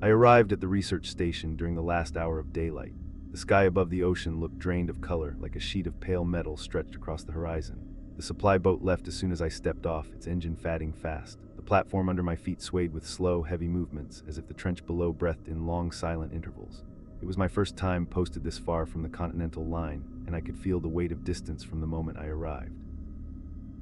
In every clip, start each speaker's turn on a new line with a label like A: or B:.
A: I arrived at the research station during the last hour of daylight. The sky above the ocean looked drained of color, like a sheet of pale metal stretched across the horizon. The supply boat left as soon as I stepped off, its engine fatting fast. The platform under my feet swayed with slow, heavy movements, as if the trench below breathed in long, silent intervals. It was my first time posted this far from the continental line, and I could feel the weight of distance from the moment I arrived.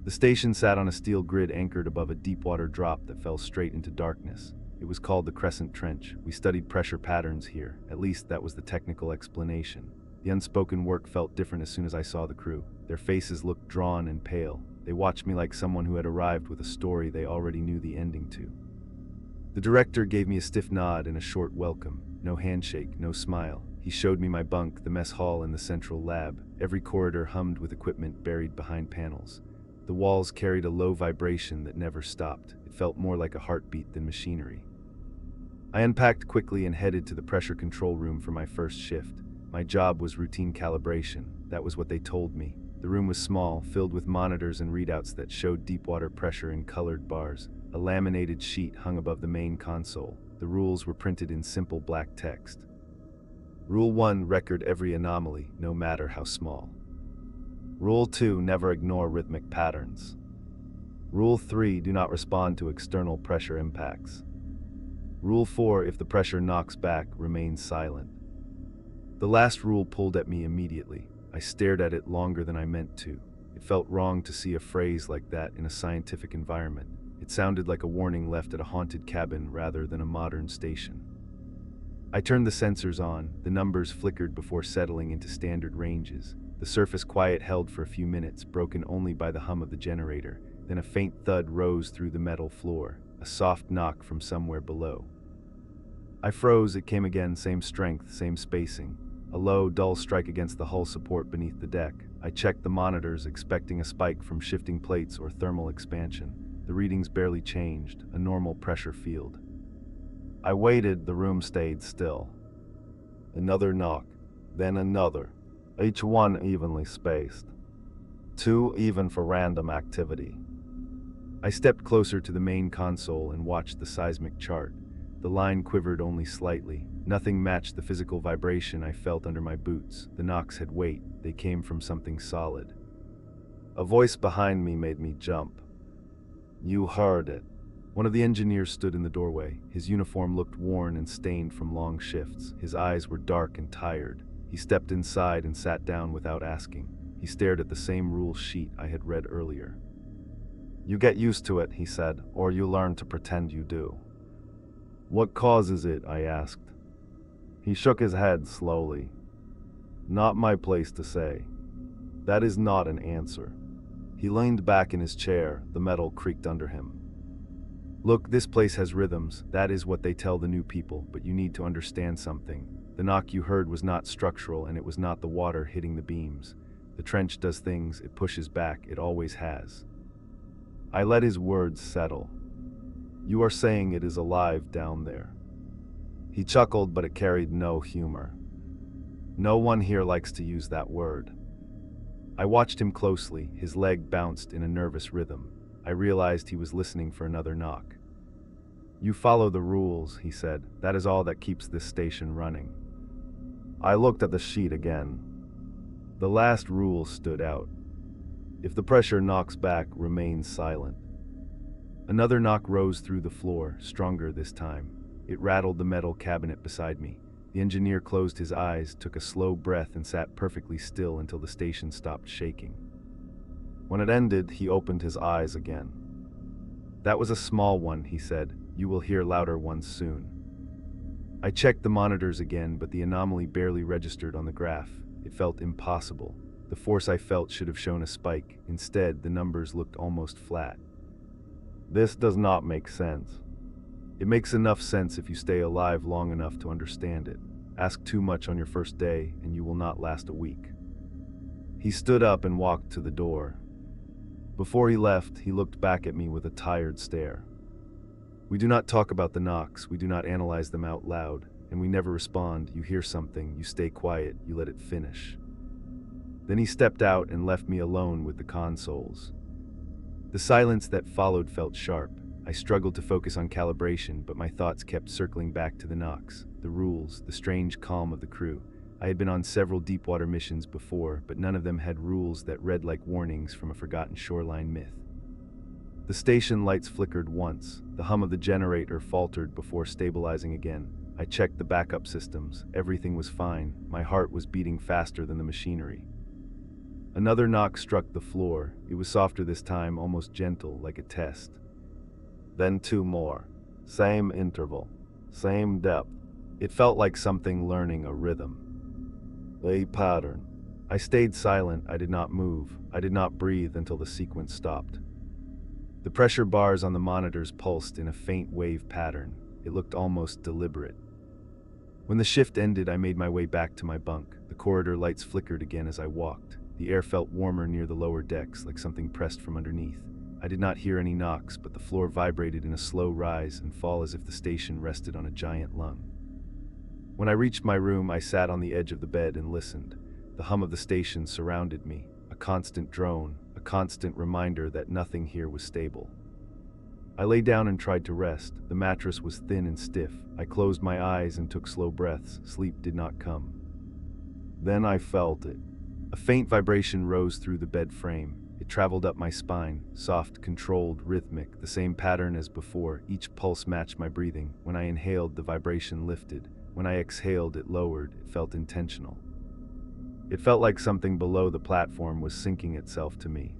A: The station sat on a steel grid anchored above a deep-water drop that fell straight into darkness. It was called the Crescent Trench. We studied pressure patterns here. At least that was the technical explanation. The unspoken work felt different as soon as I saw the crew. Their faces looked drawn and pale. They watched me like someone who had arrived with a story they already knew the ending to. The director gave me a stiff nod and a short welcome. No handshake, no smile. He showed me my bunk, the mess hall, and the central lab. Every corridor hummed with equipment buried behind panels. The walls carried a low vibration that never stopped. It felt more like a heartbeat than machinery. I unpacked quickly and headed to the pressure control room for my first shift. My job was routine calibration. That was what they told me. The room was small, filled with monitors and readouts that showed deep water pressure in colored bars. A laminated sheet hung above the main console. The rules were printed in simple black text. Rule 1, record every anomaly, no matter how small. Rule 2, never ignore rhythmic patterns. Rule 3, do not respond to external pressure impacts. Rule 4, if the pressure knocks back, remain silent. The last rule pulled at me immediately. I stared at it longer than I meant to. It felt wrong to see a phrase like that in a scientific environment. It sounded like a warning left at a haunted cabin rather than a modern station. I turned the sensors on. The numbers flickered before settling into standard ranges. The surface quiet held for a few minutes, broken only by the hum of the generator. Then a faint thud rose through the metal floor, a soft knock from somewhere below. I froze. It came again, same strength, same spacing. A low, dull strike against the hull support beneath the deck. I checked the monitors, expecting a spike from shifting plates or thermal expansion. The readings barely changed, a normal pressure field. I waited. The room stayed still. Another knock, then another, each one evenly spaced. Too even for random activity. I stepped closer to the main console and watched the seismic chart. The line quivered only slightly. Nothing matched the physical vibration I felt under my boots. The knocks had weight. They came from something solid. A voice behind me made me jump. You heard it. One of the engineers stood in the doorway. His uniform looked worn and stained from long shifts. His eyes were dark and tired. He stepped inside and sat down without asking. He stared at the same rule sheet I had read earlier. You get used to it, he said, or you learn to pretend you do. What causes it? I asked. He shook his head slowly. Not my place to say. That is not an answer. He leaned back in his chair. The metal creaked under him. Look, this place has rhythms. That is what they tell the new people, but you need to understand something. The knock you heard was not structural, and it was not the water hitting the beams. The trench does things. It pushes back. It always has. I let his words settle. You are saying it is alive down there. He chuckled, but it carried no humor. No one here likes to use that word. I watched him closely. His leg bounced in a nervous rhythm. I realized he was listening for another knock. You follow the rules, he said. That is all that keeps this station running. I looked at the sheet again. The last rule stood out. If the pressure knocks back, remain silent. Another knock rose through the floor, stronger this time. It rattled the metal cabinet beside me. The engineer closed his eyes, took a slow breath, and sat perfectly still until the station stopped shaking. When it ended, he opened his eyes again. That was a small one, he said. You will hear louder ones soon. I checked the monitors again, but the anomaly barely registered on the graph. It felt impossible. The force I felt should have shown a spike. Instead, the numbers looked almost flat. This does not make sense. It makes enough sense if you stay alive long enough to understand it. Ask too much on your first day, and you will not last a week. He stood up and walked to the door. Before he left, he looked back at me with a tired stare. We do not talk about the knocks, we do not analyze them out loud, and we never respond. You hear something, you stay quiet, you let it finish. Then he stepped out and left me alone with the consoles. The silence that followed felt sharp. I struggled to focus on calibration, but my thoughts kept circling back to the knocks, the rules, the strange calm of the crew. I had been on several Deepwater missions before, but none of them had rules that read like warnings from a forgotten shoreline myth. The station lights flickered once. The hum of the generator faltered before stabilizing again. I checked the backup systems. Everything was fine. My heart was beating faster than the machinery. Another knock struck the floor. It was softer this time, almost gentle, like a test. Then two more. Same interval. Same depth. It felt like something learning a rhythm. A pattern. I stayed silent. I did not move. I did not breathe until the sequence stopped. The pressure bars on the monitors pulsed in a faint wave pattern. It looked almost deliberate. When the shift ended, I made my way back to my bunk. The corridor lights flickered again as I walked. The air felt warmer near the lower decks, like something pressed from underneath. I did not hear any knocks, but the floor vibrated in a slow rise and fall as if the station rested on a giant lung. When I reached my room, I sat on the edge of the bed and listened. The hum of the station surrounded me, a constant drone, a constant reminder that nothing here was stable. I lay down and tried to rest. The mattress was thin and stiff. I closed my eyes and took slow breaths. Sleep did not come. Then I felt it. A faint vibration rose through the bed frame. It traveled up my spine, soft, controlled, rhythmic, the same pattern as before. Each pulse matched my breathing. When I inhaled, the vibration lifted. When I exhaled, it lowered. It felt intentional. It felt like something below the platform was syncing itself to me.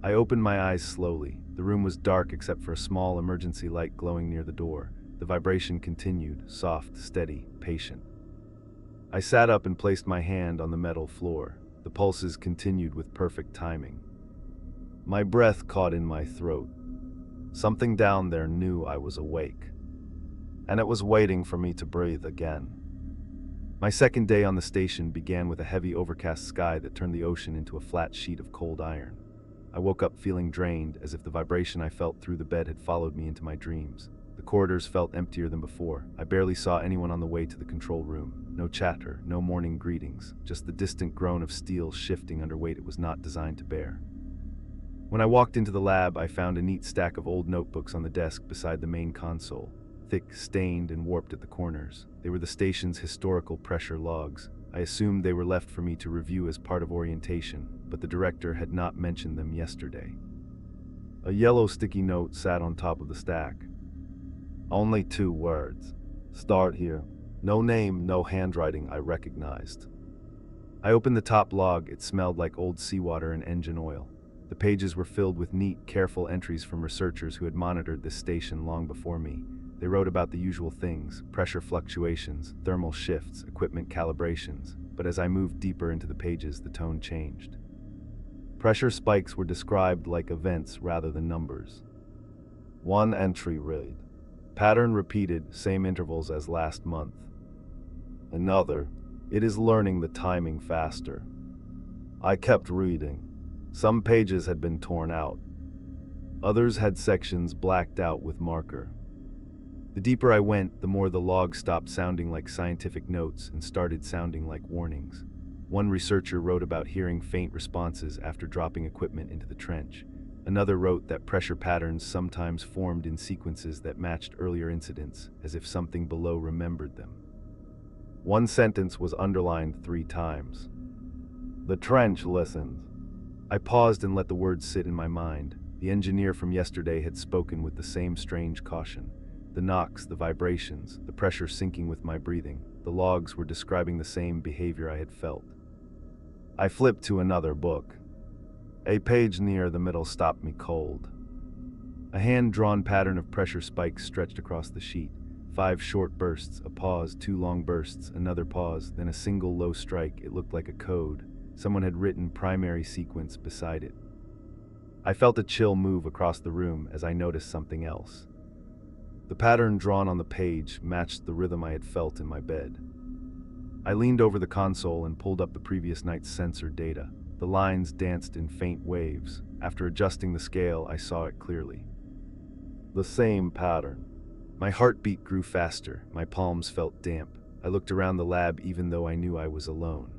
A: I opened my eyes slowly. The room was dark except for a small emergency light glowing near the door. The vibration continued, soft, steady, patient. I sat up and placed my hand on the metal floor. The pulses continued with perfect timing. My breath caught in my throat. Something down there knew I was awake, and it was waiting for me to breathe again. My second day on the station began with a heavy overcast sky that turned the ocean into a flat sheet of cold iron. I woke up feeling drained, as if the vibration I felt through the bed had followed me into my dreams. The corridors felt emptier than before. I barely saw anyone on the way to the control room. No chatter, no morning greetings, just the distant groan of steel shifting under weight it was not designed to bear. When I walked into the lab, I found a neat stack of old notebooks on the desk beside the main console, thick, stained, and warped at the corners. They were the station's historical pressure logs. I assumed they were left for me to review as part of orientation, but the director had not mentioned them yesterday. A yellow sticky note sat on top of the stack. Only 2 words. Start here. No name, no handwriting I recognized. I opened the top log. It smelled like old seawater and engine oil. The pages were filled with neat, careful entries from researchers who had monitored this station long before me. They wrote about the usual things: pressure fluctuations, thermal shifts, equipment calibrations. But as I moved deeper into the pages, the tone changed. Pressure spikes were described like events rather than numbers. One entry read, "Pattern repeated, same intervals as last month." Another, "It is learning the timing faster." I kept reading. Some pages had been torn out. Others had sections blacked out with marker. The deeper I went, the more the log stopped sounding like scientific notes and started sounding like warnings. One researcher wrote about hearing faint responses after dropping equipment into the trench. Another wrote that pressure patterns sometimes formed in sequences that matched earlier incidents, as if something below remembered them. One sentence was underlined 3 times. "The trench listens." I paused and let the words sit in my mind. The engineer from yesterday had spoken with the same strange caution. The knocks, the vibrations, the pressure syncing with my breathing. The logs were describing the same behavior I had felt. I flipped to another book. A page near the middle stopped me cold. A hand-drawn pattern of pressure spikes stretched across the sheet. 5 short bursts, a pause, 2 long bursts, another pause, then a single low strike. It looked like a code. Someone had written primary sequence beside it. I felt a chill move across the room as I noticed something else. The pattern drawn on the page matched the rhythm I had felt in my bed. I leaned over the console and pulled up the previous night's sensor data. The lines danced in faint waves. After adjusting the scale, I saw it clearly. The same pattern. My heartbeat grew faster. My palms felt damp. I looked around the lab even though I knew I was alone.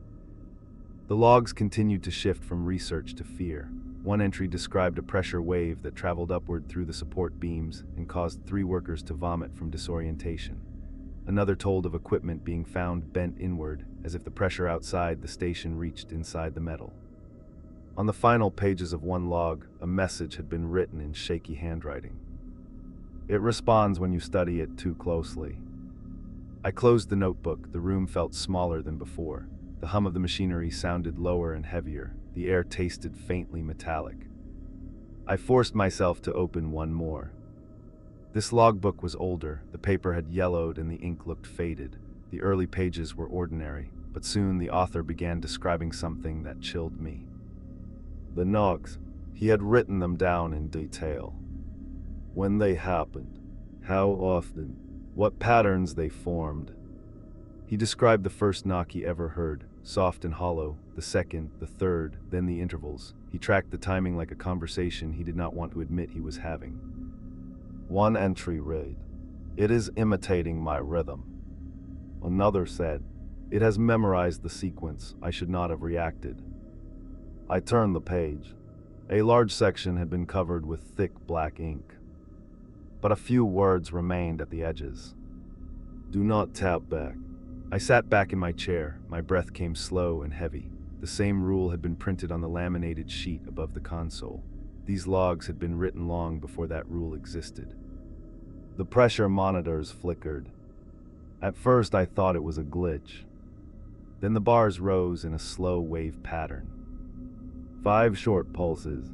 A: The logs continued to shift from research to fear. One entry described a pressure wave that traveled upward through the support beams and caused 3 workers to vomit from disorientation. Another told of equipment being found bent inward, as if the pressure outside the station reached inside the metal. On the final pages of one log, a message had been written in shaky handwriting. It responds when you study it too closely. I closed the notebook. The room felt smaller than before. The hum of the machinery sounded lower and heavier. The air tasted faintly metallic. I forced myself to open one more. This logbook was older. The paper had yellowed and the ink looked faded. The early pages were ordinary, but soon the author began describing something that chilled me. The knocks. He had written them down in detail. When they happened, how often, what patterns they formed. He described the first knock he ever heard, soft and hollow, the second, the third, then the intervals. He tracked the timing like a conversation he did not want to admit he was having. One entry read, "It is imitating my rhythm." Another said, "It has memorized the sequence. I should not have reacted." I turned the page. A large section had been covered with thick black ink, but a few words remained at the edges. "Do not tap back." I sat back in my chair. My breath came slow and heavy. The same rule had been printed on the laminated sheet above the console. These logs had been written long before that rule existed. The pressure monitors flickered. At first I thought it was a glitch. Then the bars rose in a slow wave pattern. 5 short pulses.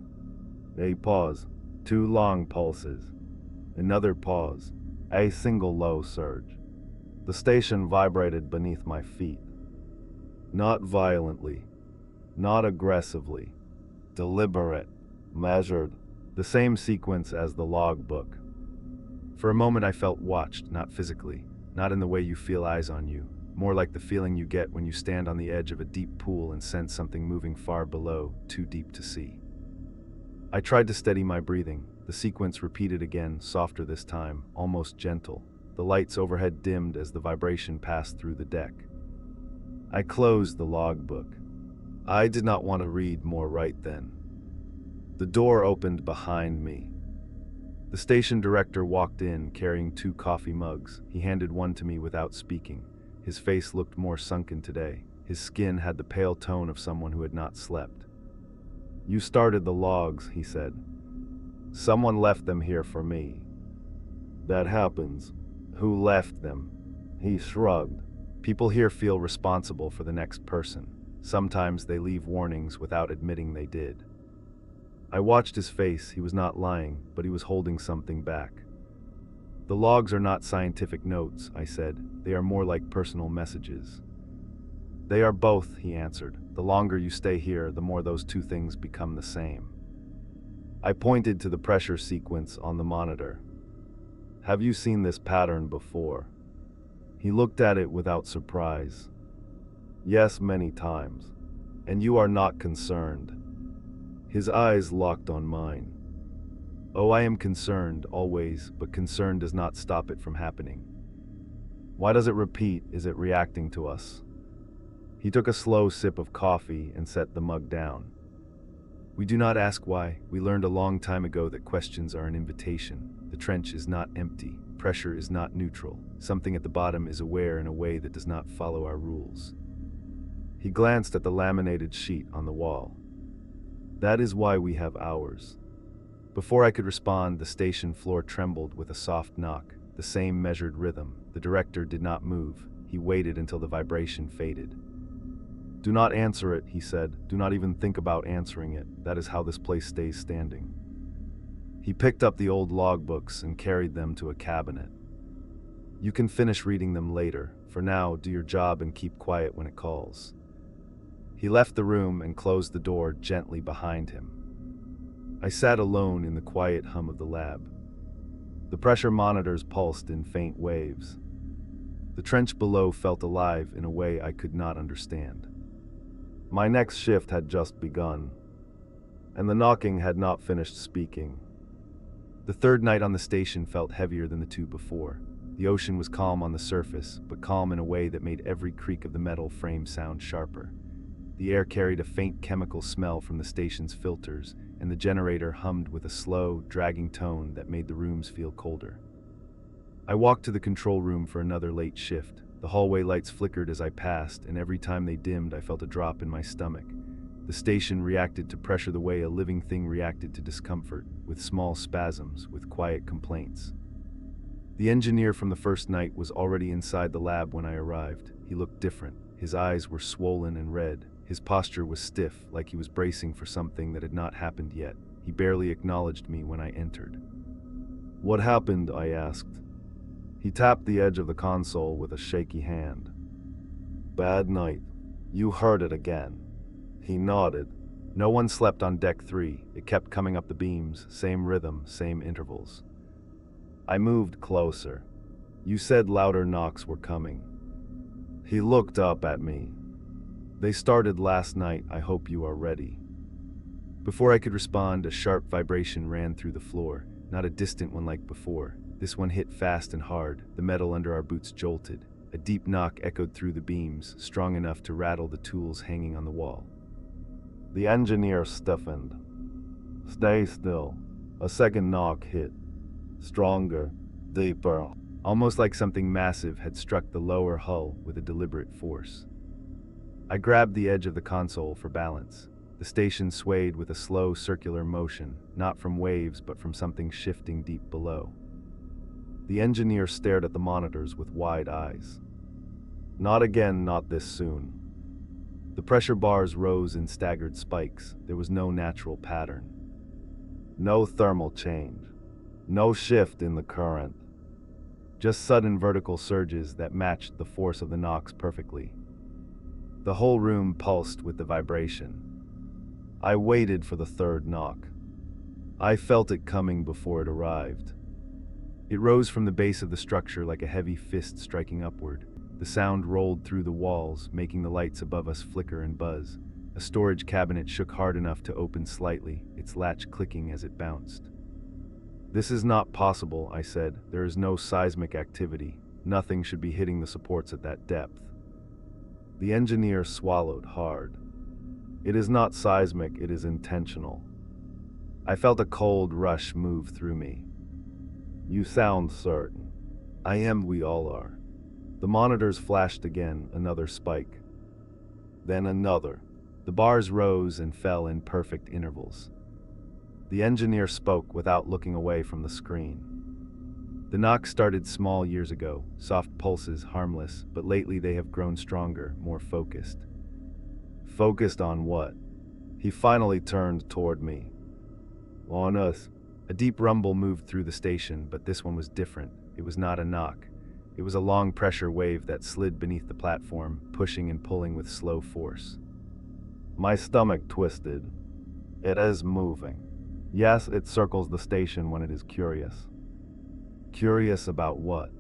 A: A pause. 2 long pulses. Another pause. A single low surge. The station vibrated beneath my feet. Not violently. Not aggressively. Deliberate. Measured. The same sequence as the logbook. For a moment I felt watched, not physically, not in the way you feel eyes on you, more like the feeling you get when you stand on the edge of a deep pool and sense something moving far below, too deep to see. I tried to steady my breathing. The sequence repeated again, softer this time, almost gentle. The lights overhead dimmed as the vibration passed through the deck. I closed the logbook. I did not want to read more right then. The door opened behind me. The station director walked in, carrying 2 coffee mugs. He handed one to me without speaking. His face looked more sunken today. His skin had the pale tone of someone who had not slept. "You started the logs," he said. "Someone left them here for me." "That happens. Who left them?" He shrugged. "People here feel responsible for the next person. Sometimes they leave warnings without admitting they did." I watched his face. He was not lying, but he was holding something back. "The logs are not scientific notes," I said. "They are more like personal messages." "They are both," he answered. "The longer you stay here, the more those 2 things become the same." I pointed to the pressure sequence on the monitor. "Have you seen this pattern before?" He looked at it without surprise. "Yes, many times. And you are not concerned." His eyes locked on mine. "Oh, I am concerned, always, but concern does not stop it from happening." "Why does it repeat? Is it reacting to us?" He took a slow sip of coffee and set the mug down. "We do not ask why. We learned a long time ago that questions are an invitation. The trench is not empty. Pressure is not neutral. Something at the bottom is aware in a way that does not follow our rules." He glanced at the laminated sheet on the wall. "That is why we have hours." Before I could respond, the station floor trembled with a soft knock, the same measured rhythm. The director did not move. He waited until the vibration faded. "Do not answer it," he said. "Do not even think about answering it. That is how this place stays standing." He picked up the old logbooks and carried them to a cabinet. "You can finish reading them later. For now, do your job and keep quiet when it calls." He left the room and closed the door gently behind him. I sat alone in the quiet hum of the lab. The pressure monitors pulsed in faint waves. The trench below felt alive in a way I could not understand. My next shift had just begun, and the knocking had not finished speaking. The 3rd night on the station felt heavier than the 2 before. The ocean was calm on the surface, but calm in a way that made every creak of the metal frame sound sharper. The air carried a faint chemical smell from the station's filters, and the generator hummed with a slow, dragging tone that made the rooms feel colder. I walked to the control room for another late shift. The hallway lights flickered as I passed, and every time they dimmed, I felt a drop in my stomach. The station reacted to pressure the way a living thing reacted to discomfort, with small spasms, with quiet complaints. The engineer from the first night was already inside the lab when I arrived. He looked different. His eyes were swollen and red. His posture was stiff, like he was bracing for something that had not happened yet. He barely acknowledged me when I entered. "What happened?" I asked. He tapped the edge of the console with a shaky hand. "Bad night. You heard it again." He nodded. No one slept on Deck 3. It kept coming up the beams, same rhythm, same intervals. I moved closer. "You said louder knocks were coming." He looked up at me. "They started last night. I hope you are ready." Before I could respond, a sharp vibration ran through the floor, not a distant one like before. This one hit fast and hard. The metal under our boots jolted. A deep knock echoed through the beams, strong enough to rattle the tools hanging on the wall. The engineer stiffened. "Stay still." A second knock hit. Stronger, deeper, almost like something massive had struck the lower hull with a deliberate force. I grabbed the edge of the console for balance. The station swayed with a slow circular motion, not from waves but from something shifting deep below. The engineer stared at the monitors with wide eyes. "Not again, not this soon." The pressure bars rose in staggered spikes. There was no natural pattern. No thermal change. No shift in the current. Just sudden vertical surges that matched the force of the knocks perfectly. The whole room pulsed with the vibration. I waited for the third knock. I felt it coming before it arrived. It rose from the base of the structure like a heavy fist striking upward. The sound rolled through the walls, making the lights above us flicker and buzz. A storage cabinet shook hard enough to open slightly, its latch clicking as it bounced. "This is not possible," I said. "There is no seismic activity. Nothing should be hitting the supports at that depth." The engineer swallowed hard. "It is not seismic, it is intentional." I felt a cold rush move through me. "You sound certain." "I am, we all are." The monitors flashed again, another spike. Then another. The bars rose and fell in perfect intervals. The engineer spoke without looking away from the screen. "The knocks started small years ago, soft pulses, harmless, but lately they have grown stronger, more focused." "Focused on what?" He finally turned toward me. "On us." A deep rumble moved through the station, but this one was different. It was not a knock. It was a long pressure wave that slid beneath the platform, pushing and pulling with slow force. My stomach twisted. "It is moving." "Yes, it circles the station when it is curious." "Curious about what?"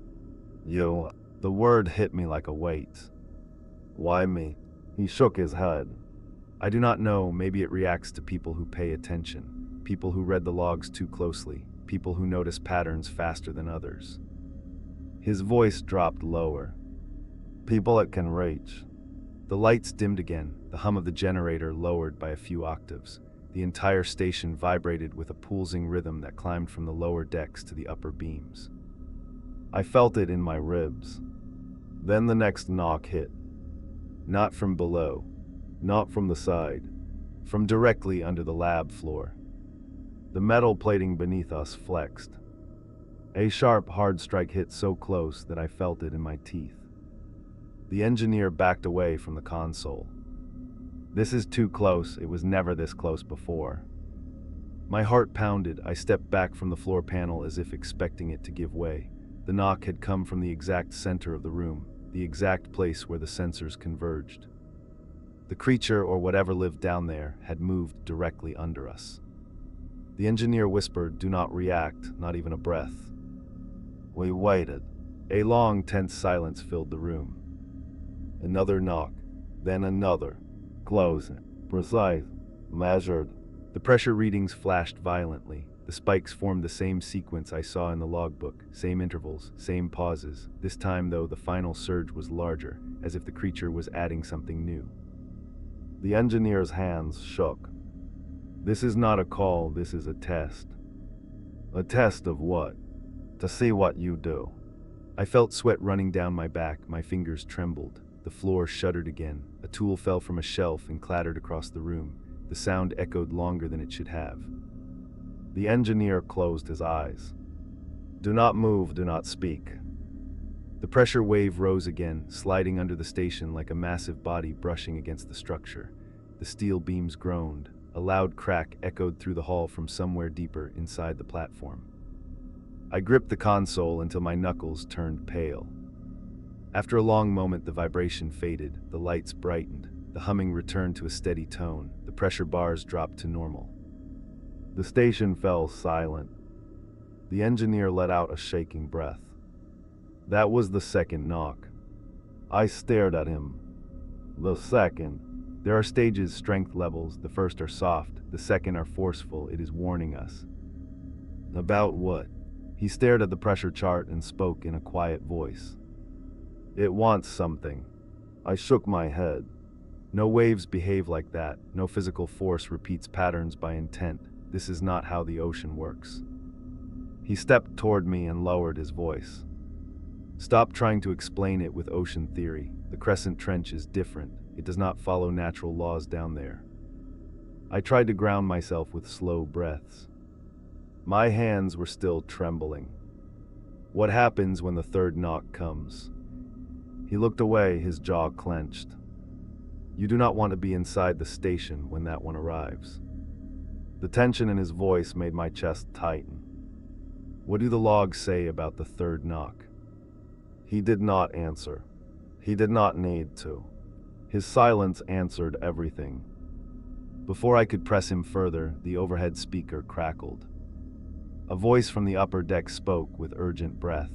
A: "You." The word hit me like a weight. "Why me?" He shook his head. "I do not know. Maybe it reacts to people who pay attention. People who read the logs too closely. People who notice patterns faster than others." His voice dropped lower. "People it can reach." The lights dimmed again, the hum of the generator lowered by a few octaves. The entire station vibrated with a pulsing rhythm that climbed from the lower decks to the upper beams. I felt it in my ribs. Then the next knock hit. Not from below, not from the side, from directly under the lab floor. The metal plating beneath us flexed. A sharp, hard strike hit so close that I felt it in my teeth. The engineer backed away from the console. "This is too close. It was never this close before." My heart pounded. I stepped back from the floor panel as if expecting it to give way. The knock had come from the exact center of the room, the exact place where the sensors converged. The creature, or whatever lived down there, had moved directly under us. The engineer whispered, "Do not react, not even a breath." We waited. A long, tense silence filled the room. Another knock, then another. Closing. Precise. Measured. The pressure readings flashed violently. The spikes formed the same sequence I saw in the logbook, same intervals, same pauses. This time, though, the final surge was larger, as if the creature was adding something new. The engineer's hands shook. This is not a call, this is a test. A test of what? To see what you do. I felt sweat running down my back, my fingers trembled. The floor shuddered again. A tool fell from a shelf and clattered across the room. The sound echoed longer than it should have. The engineer closed his eyes. Do not move, do not speak. The pressure wave rose again, sliding under the station like a massive body brushing against the structure. The steel beams groaned. A loud crack echoed through the hall from somewhere deeper inside the platform. I gripped the console until my knuckles turned pale. After a long moment, the vibration faded, the lights brightened, the humming returned to a steady tone, the pressure bars dropped to normal. The station fell silent. The engineer let out a shaking breath. That was the second knock. I stared at him. The second. There are stages, strength levels. The first are soft, the second are forceful. It is warning us. About what? He stared at the pressure chart and spoke in a quiet voice. It wants something. I shook my head. No waves behave like that. No physical force repeats patterns by intent. This is not how the ocean works. He stepped toward me and lowered his voice. Stop trying to explain it with ocean theory. The crescent trench is different. It does not follow natural laws down there. I tried to ground myself with slow breaths. My hands were still trembling. What happens when the third knock comes? He looked away, his jaw clenched. You do not want to be inside the station when that one arrives. The tension in his voice made my chest tighten. What do the logs say about the third knock? He did not answer. He did not need to. His silence answered everything. Before I could press him further, the overhead speaker crackled. A voice from the upper deck spoke with urgent breath.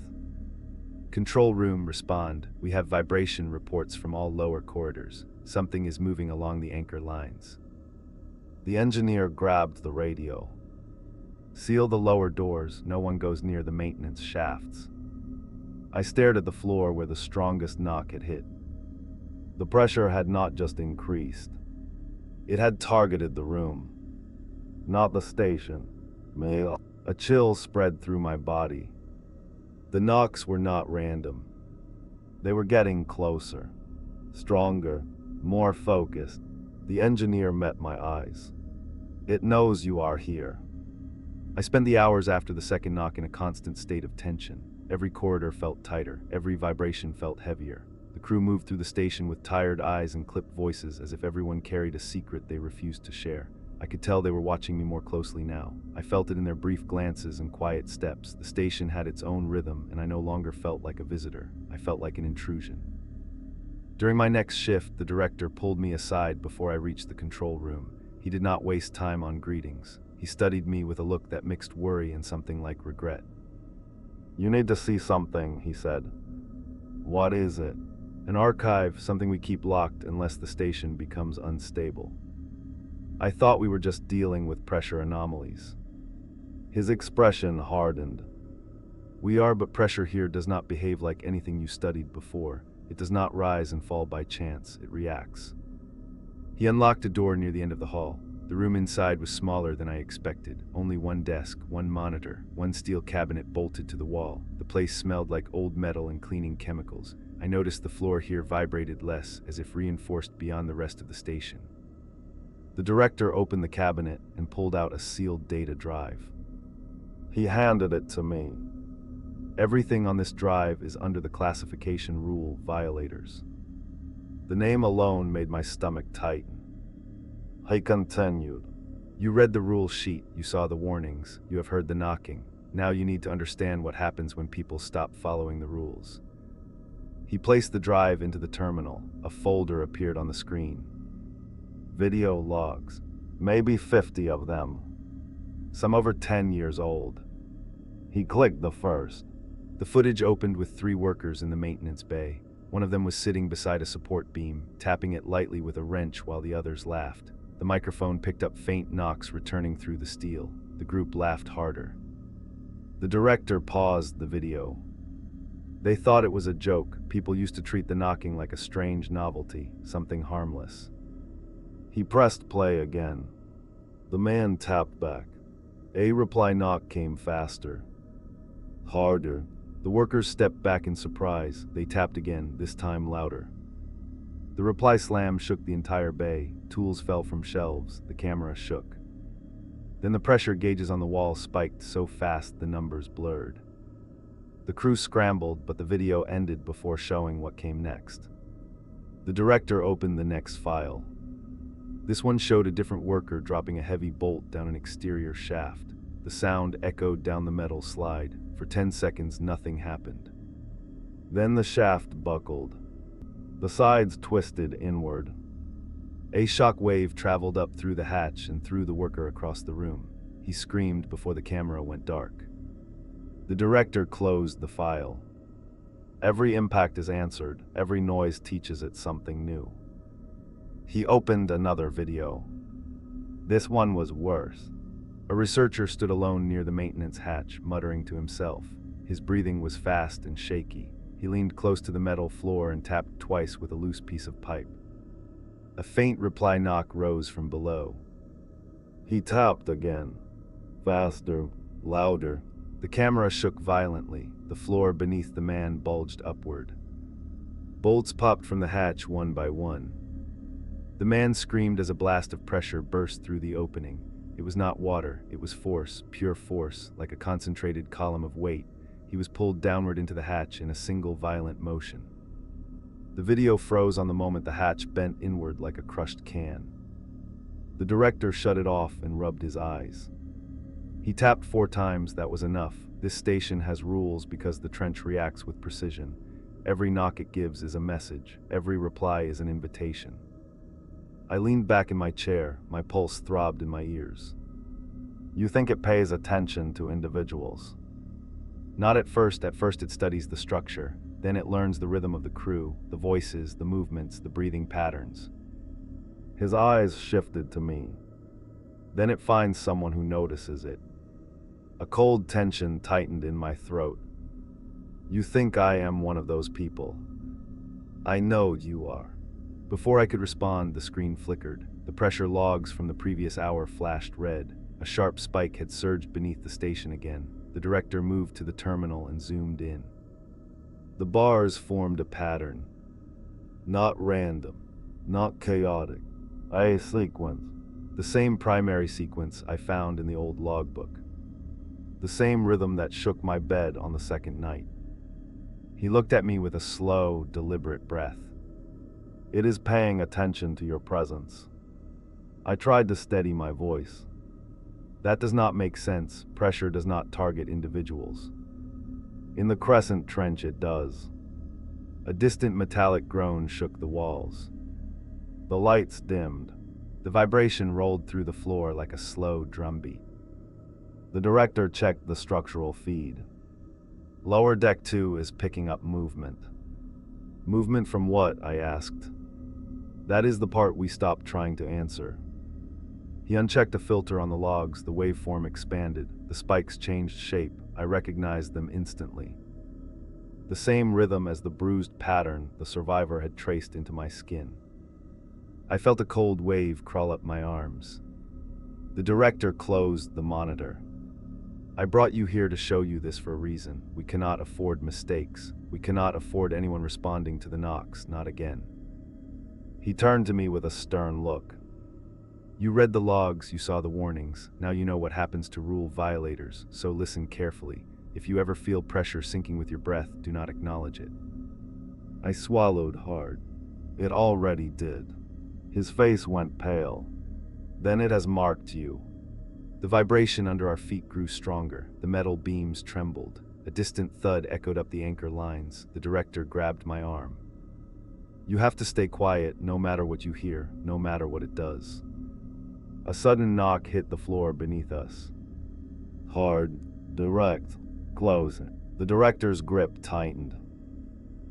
A: Control room, respond. We have vibration reports from all lower corridors. Something is moving along the anchor lines. The engineer grabbed the radio. Seal the lower doors. No one goes near the maintenance shafts. I stared at the floor where the strongest knock had hit. The pressure had not just increased. It had targeted the room. Not the station. A chill spread through my body. The knocks were not random. They were getting closer. Stronger. More focused. The engineer met my eyes. It knows you are here. I spent the hours after the second knock in a constant state of tension. Every corridor felt tighter. Every vibration felt heavier. The crew moved through the station with tired eyes and clipped voices, as if everyone carried a secret they refused to share. I could tell they were watching me more closely now. I felt it in their brief glances and quiet steps. The station had its own rhythm, and I no longer felt like a visitor. I felt like an intrusion. During my next shift, the director pulled me aside before I reached the control room. He did not waste time on greetings. He studied me with a look that mixed worry and something like regret. You need to see something, he said. What is it? An archive, something we keep locked unless the station becomes unstable. I thought we were just dealing with pressure anomalies. His expression hardened. We are, but pressure here does not behave like anything you studied before. It does not rise and fall by chance, it reacts. He unlocked a door near the end of the hall. The room inside was smaller than I expected. Only one desk, one monitor, one steel cabinet bolted to the wall. The place smelled like old metal and cleaning chemicals. I noticed the floor here vibrated less, as if reinforced beyond the rest of the station. The director opened the cabinet and pulled out a sealed data drive. He handed it to me. Everything on this drive is under the classification rule violators. The name alone made my stomach tighten. He continued. You read the rule sheet, you saw the warnings, you have heard the knocking. Now you need to understand what happens when people stop following the rules. He placed the drive into the terminal. A folder appeared on the screen. Video logs. Maybe 50 of them. Some over 10 years old. He clicked the first. The footage opened with 3 workers in the maintenance bay. One of them was sitting beside a support beam, tapping it lightly with a wrench while the others laughed. The microphone picked up faint knocks returning through the steel. The group laughed harder. The director paused the video. They thought it was a joke. People used to treat the knocking like a strange novelty, something harmless. He pressed play again. The man tapped back. A reply knock came faster. Harder. The workers stepped back in surprise. They tapped again, this time louder. The reply slam shook the entire bay. Tools fell from shelves. The camera shook. Then the pressure gauges on the wall spiked so fast the numbers blurred. The crew scrambled, but the video ended before showing what came next. The director opened the next file. This one showed a different worker dropping a heavy bolt down an exterior shaft. The sound echoed down the metal slide. For 10 seconds, nothing happened. Then the shaft buckled. The sides twisted inward. A shock wave traveled up through the hatch and threw the worker across the room. He screamed before the camera went dark. The director closed the file. Every impact is answered. Every noise teaches it something new. He opened another video. This one was worse. A researcher stood alone near the maintenance hatch, muttering to himself. His breathing was fast and shaky. He leaned close to the metal floor and tapped twice with a loose piece of pipe. A faint reply knock rose from below. He tapped again. Faster, louder. The camera shook violently. The floor beneath the man bulged upward. Bolts popped from the hatch one by one. The man screamed as a blast of pressure burst through the opening. It was not water, it was force, pure force, like a concentrated column of weight. He was pulled downward into the hatch in a single violent motion. The video froze on the moment the hatch bent inward like a crushed can. The director shut it off and rubbed his eyes. He tapped 4 times, that was enough. This station has rules because the trench reacts with precision. Every knock it gives is a message. Every reply is an invitation. I leaned back in my chair. My pulse throbbed in my ears. You think it pays attention to individuals? Not at first. At first it studies the structure. Then it learns the rhythm of the crew, the voices, the movements, the breathing patterns. His eyes shifted to me. Then it finds someone who notices it. A cold tension tightened in my throat. You think I am one of those people? I know you are. Before I could respond, the screen flickered. The pressure logs from the previous hour flashed red. A sharp spike had surged beneath the station again. The director moved to the terminal and zoomed in. The bars formed a pattern. Not random, not chaotic. A sequence. The same primary sequence I found in the old logbook. The same rhythm that shook my bed on the second night. He looked at me with a slow, deliberate breath. It is paying attention to your presence. I tried to steady my voice. That does not make sense. Pressure does not target individuals. In the Crescent Trench it does. A distant metallic groan shook the walls. The lights dimmed. The vibration rolled through the floor like a slow drumbeat. The director checked the structural feed. Lower Deck 2 is picking up movement. Movement from what? I asked. That is the part we stopped trying to answer. He unchecked a filter on the logs. The waveform expanded. The spikes changed shape. I recognized them instantly. The same rhythm as the bruised pattern the survivor had traced into my skin. I felt a cold wave crawl up my arms. The director closed the monitor. I brought you here to show you this for a reason. We cannot afford mistakes. We cannot afford anyone responding to the knocks, not again. He turned to me with a stern look. You read the logs, you saw the warnings. Now you know what happens to rule violators, so listen carefully. If you ever feel pressure sinking with your breath, do not acknowledge it. I swallowed hard. It already did. His face went pale. Then it has marked you. The vibration under our feet grew stronger. The metal beams trembled. A distant thud echoed up the anchor lines. The director grabbed my arm. You have to stay quiet, no matter what you hear, no matter what it does. A sudden knock hit the floor beneath us. Hard, direct, closing. The director's grip tightened.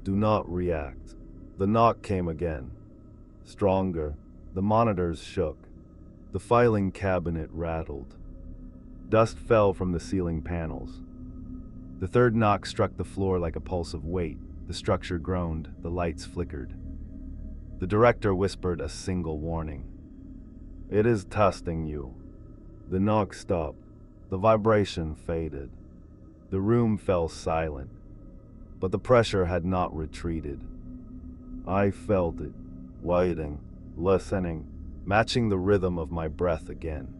A: Do not react. The knock came again. Stronger. The monitors shook. The filing cabinet rattled. Dust fell from the ceiling panels. The third knock struck the floor like a pulse of weight. The structure groaned. The lights flickered. The director whispered a single warning. It is testing you. The knock stopped. The vibration faded. The room fell silent, but the pressure had not retreated. I felt it, waiting, listening, matching the rhythm of my breath again.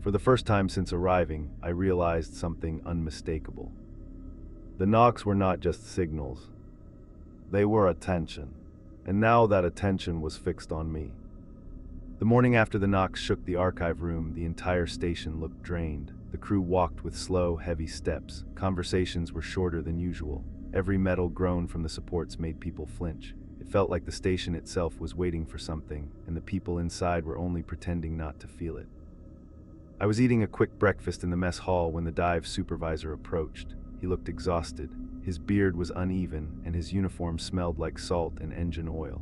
A: For the first time since arriving, I realized something unmistakable. The knocks were not just signals. They were attention, and now that attention was fixed on me. The morning after the knocks shook the archive room, the entire station looked drained. The crew walked with slow, heavy steps. Conversations were shorter than usual. Every metal groan from the supports made people flinch. It felt like the station itself was waiting for something, and the people inside were only pretending not to feel it. I was eating a quick breakfast in the mess hall when the dive supervisor approached. He looked exhausted. His beard was uneven, and his uniform smelled like salt and engine oil.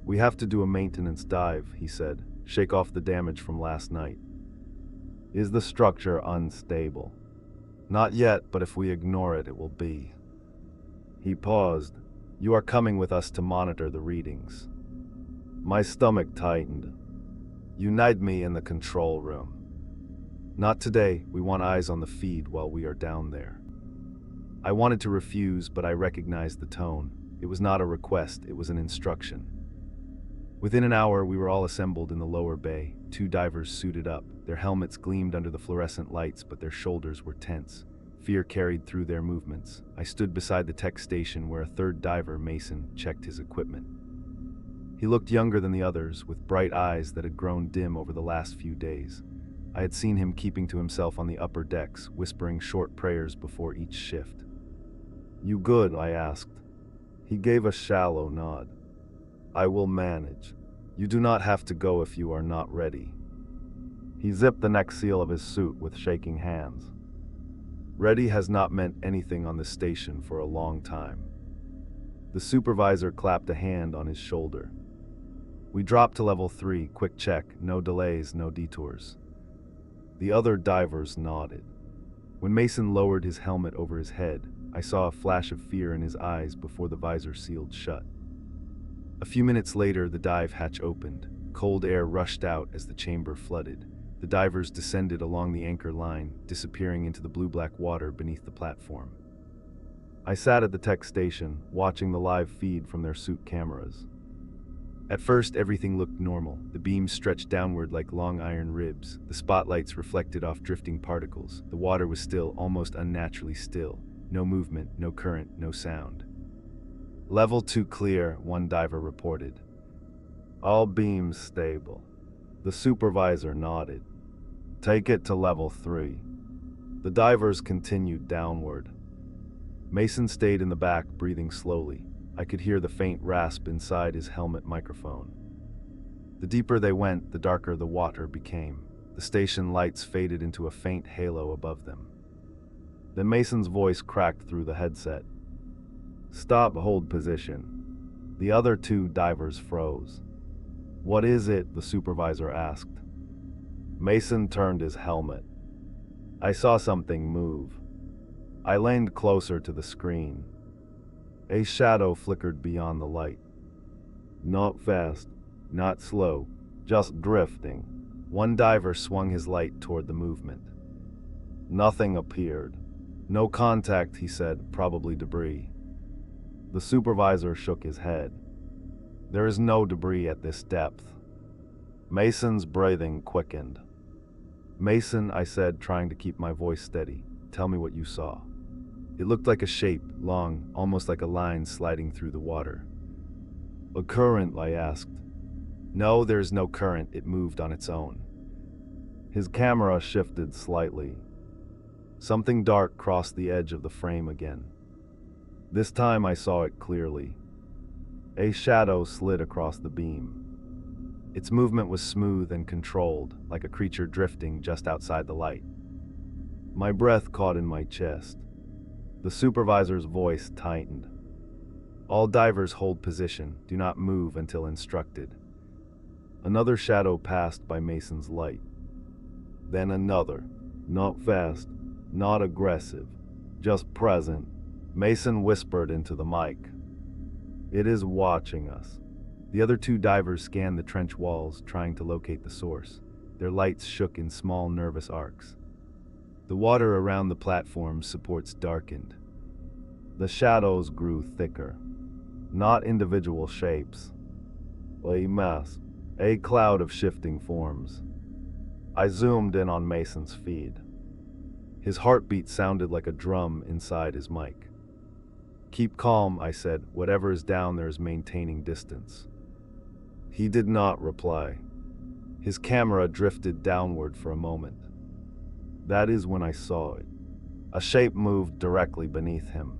A: "We have to do a maintenance dive," he said. "Shake off the damage from last night." "Is the structure unstable?" "Not yet, but if we ignore it, it will be." He paused. "You are coming with us to monitor the readings." My stomach tightened. "You need me in the control room." "Not today. We want eyes on the feed while we are down there." I wanted to refuse, but I recognized the tone. It was not a request, it was an instruction. Within an hour, we were all assembled in the lower bay. 2 divers suited up. Their helmets gleamed under the fluorescent lights, but their shoulders were tense. Fear carried through their movements. I stood beside the tech station where a 3rd diver, Mason, checked his equipment. He looked younger than the others, with bright eyes that had grown dim over the last few days. I had seen him keeping to himself on the upper decks, whispering short prayers before each shift. "You good?" I asked. He gave a shallow nod. "I will manage. You do not have to go if you are not ready." He zipped the neck seal of his suit with shaking hands. Ready has not meant anything on this station for a long time. The supervisor clapped a hand on his shoulder. We dropped to level 3, quick check, no delays, no detours. The other divers nodded. When Mason lowered his helmet over his head, I saw a flash of fear in his eyes before the visor sealed shut. A few minutes later, the dive hatch opened. Cold air rushed out as the chamber flooded. The divers descended along the anchor line, disappearing into the blue-black water beneath the platform. I sat at the tech station, watching the live feed from their suit cameras. At first, everything looked normal. The beams stretched downward like long iron ribs. The spotlights reflected off drifting particles. The water was still, almost unnaturally still. No movement, no current, no sound. "Level 2 clear," one diver reported. "All beams stable." The supervisor nodded. "Take it to level 3. The divers continued downward. Mason stayed in the back, breathing slowly. I could hear the faint rasp inside his helmet microphone. The deeper they went, the darker the water became. The station lights faded into a faint halo above them. Then Mason's voice cracked through the headset. "Stop, hold position." The other 2 divers froze. "What is it?" the supervisor asked. Mason turned his helmet. I saw something move. I leaned closer to the screen. A shadow flickered beyond the light. Not fast, not slow, just drifting. One diver swung his light toward the movement. Nothing appeared. "No contact," he said, "probably debris." The supervisor shook his head. "There is no debris at this depth." Mason's breathing quickened. "Mason," I said, trying to keep my voice steady, "tell me what you saw." It looked like a shape, long, almost like a line sliding through the water. "A current?" I asked. "No, there is no current. It moved on its own." His camera shifted slightly. Something dark crossed the edge of the frame again. This time I saw it clearly. A shadow slid across the beam. Its movement was smooth and controlled, like a creature drifting just outside the light. My breath caught in my chest. The supervisor's voice tightened. "All divers hold position. Do not move until instructed." Another shadow passed by Mason's light. Then another. Not fast, not aggressive, just present. Mason whispered into the mic. "It is watching us." The other 2 divers scanned the trench walls, trying to locate the source. Their lights shook in small, nervous arcs. The water around the platform's supports darkened. The shadows grew thicker. Not individual shapes. A mass. A cloud of shifting forms. I zoomed in on Mason's feed. His heartbeat sounded like a drum inside his mic. "Keep calm," I said. "Whatever is down there is maintaining distance." He did not reply. His camera drifted downward for a moment. That is when I saw it. A shape moved directly beneath him.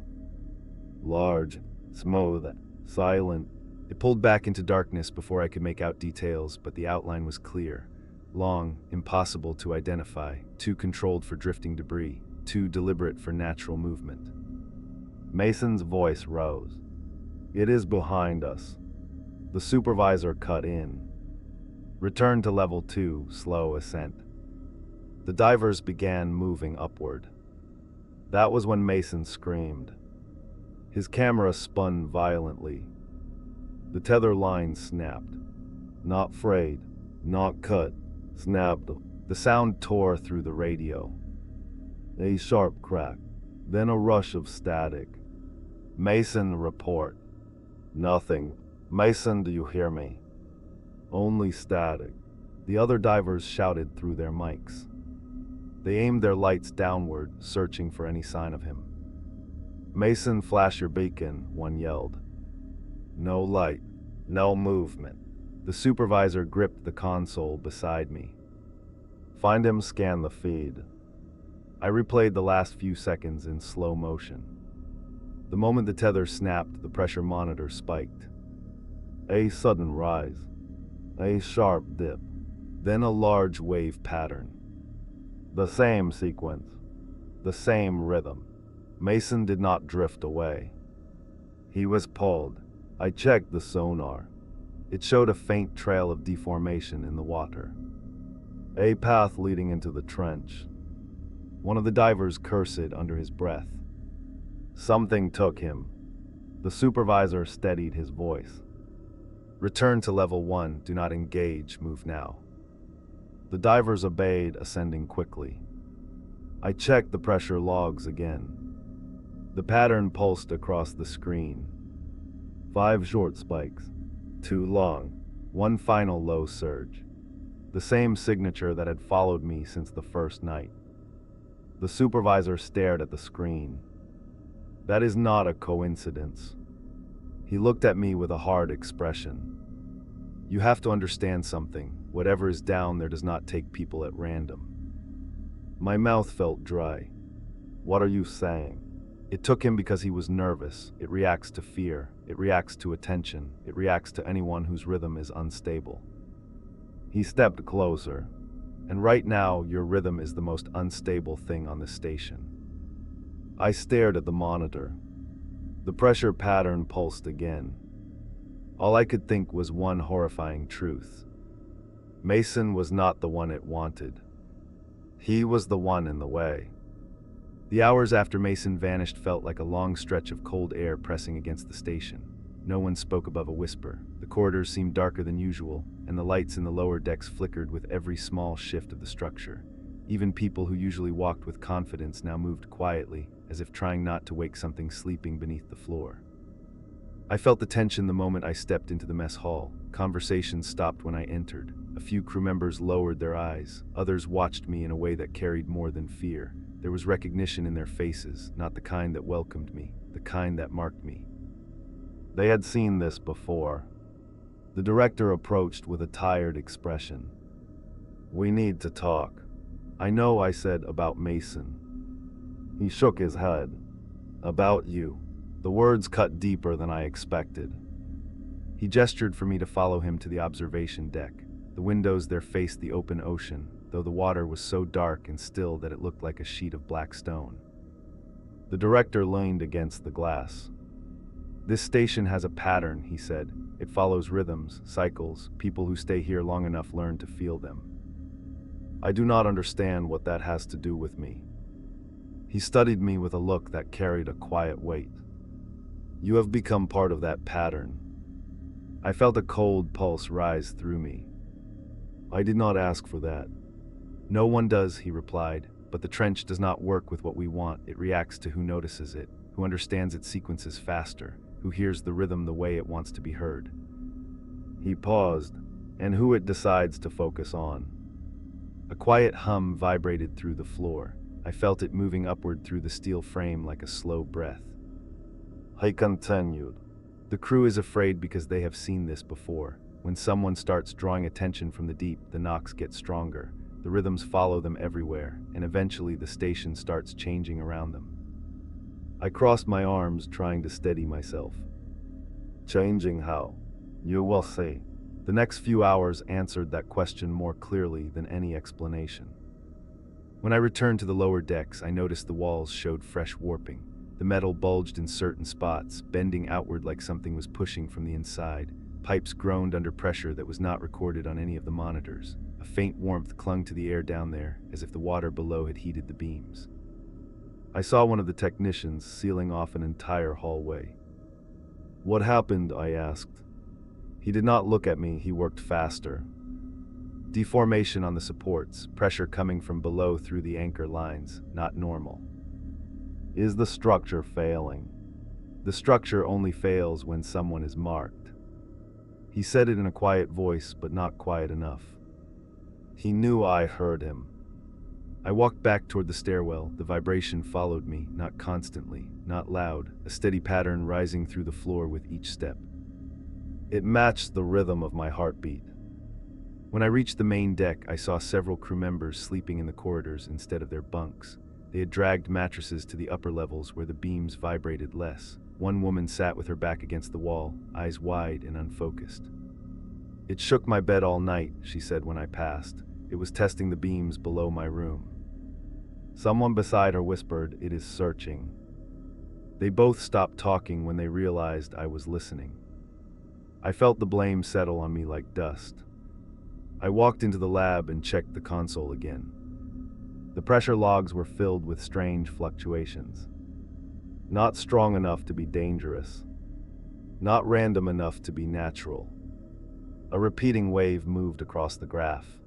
A: Large, smooth, silent. It pulled back into darkness before I could make out details, but the outline was clear. Long, impossible to identify, too controlled for drifting debris, too deliberate for natural movement. Mason's voice rose. "It is behind us." The supervisor cut in. "Return to level 2, slow ascent." The divers began moving upward. That was when Mason screamed. His camera spun violently. The tether line snapped. Not frayed, not cut, snapped. The sound tore through the radio. A sharp crack, then a rush of static. "Mason, report." "Nothing. Mason, do you hear me?" "Only static." The other divers shouted through their mics. They aimed their lights downward, searching for any sign of him. "Mason, flash your beacon," one yelled. No light, no movement. The supervisor gripped the console beside me. "Find him, scan the feed." I replayed the last few seconds in slow motion. The moment the tether snapped, the pressure monitor spiked. A sudden rise. A sharp dip. Then a large wave pattern. The same sequence. The same rhythm. Mason did not drift away. He was pulled. I checked the sonar. It showed a faint trail of deformation in the water. A path leading into the trench. One of the divers cursed under his breath. Something took him. The supervisor steadied his voice. "Return to level 1, do not engage, move now." The divers obeyed, ascending quickly. I checked the pressure logs again. The pattern pulsed across the screen. 5 short spikes, 2 long, 1 final low surge. The same signature that had followed me since the first night. The supervisor stared at the screen. "That is not a coincidence." He looked at me with a hard expression. "You have to understand something. Whatever is down there does not take people at random." My mouth felt dry. "What are you saying?" It took him because he was nervous. It reacts to fear. It reacts to attention. It reacts to anyone whose rhythm is unstable. He stepped closer. "And right now, your rhythm is the most unstable thing on the station." I stared at the monitor. The pressure pattern pulsed again. All I could think was one horrifying truth. Mason was not the one it wanted. He was the one in the way. The hours after Mason vanished felt like a long stretch of cold air pressing against the station. No one spoke above a whisper. The corridors seemed darker than usual, and the lights in the lower decks flickered with every small shift of the structure. Even people who usually walked with confidence now moved quietly, as if trying not to wake something sleeping beneath the floor. I felt the tension the moment I stepped into the mess hall. Conversations stopped when I entered. A few crew members lowered their eyes. Others watched me in a way that carried more than fear. There was recognition in their faces, not the kind that welcomed me, the kind that marked me. They had seen this before. The director approached with a tired expression. "We need to talk." "I know," I said, "about Mason." He shook his head. "About you." The words cut deeper than I expected. He gestured for me to follow him to the observation deck. The windows there faced the open ocean, though the water was so dark and still that it looked like a sheet of black stone. The director leaned against the glass. "This station has a pattern," he said. "It follows rhythms, cycles. People who stay here long enough learn to feel them. I do not understand what that has to do with me." He studied me with a look that carried a quiet weight. "You have become part of that pattern." I felt a cold pulse rise through me. I did not ask for that. No one does, he replied, but the trench does not work with what we want. It reacts to who notices it, who understands its sequences faster, who hears the rhythm the way it wants to be heard. He paused, and who it decides to focus on. A quiet hum vibrated through the floor. I felt it moving upward through the steel frame like a slow breath. He continued. The crew is afraid because they have seen this before. When someone starts drawing attention from the deep, the knocks get stronger. The rhythms follow them everywhere, and eventually the station starts changing around them. I crossed my arms, trying to steady myself. Changing how? You will see. The next few hours answered that question more clearly than any explanation. When I returned to the lower decks, I noticed the walls showed fresh warping. The metal bulged in certain spots, bending outward like something was pushing from the inside. Pipes groaned under pressure that was not recorded on any of the monitors. A faint warmth clung to the air down there, as if the water below had heated the beams. I saw one of the technicians sealing off an entire hallway. What happened? I asked. He did not look at me, he worked faster. Deformation on the supports, pressure coming from below through the anchor lines, not normal. Is the structure failing? The structure only fails when someone is marked. He said it in a quiet voice, but not quiet enough. He knew I heard him. I walked back toward the stairwell. The vibration followed me, not constantly, not loud, a steady pattern rising through the floor with each step. It matched the rhythm of my heartbeat. When I reached the main deck, I saw several crew members sleeping in the corridors instead of their bunks. They had dragged mattresses to the upper levels where the beams vibrated less. One woman sat with her back against the wall, eyes wide and unfocused. It shook my bed all night, she said when I passed. It was testing the beams below my room. Someone beside her whispered, "It is searching." They both stopped talking when they realized I was listening. I felt the blame settle on me like dust. I walked into the lab and checked the console again. The pressure logs were filled with strange fluctuations. Not strong enough to be dangerous. Not random enough to be natural. A repeating wave moved across the graph.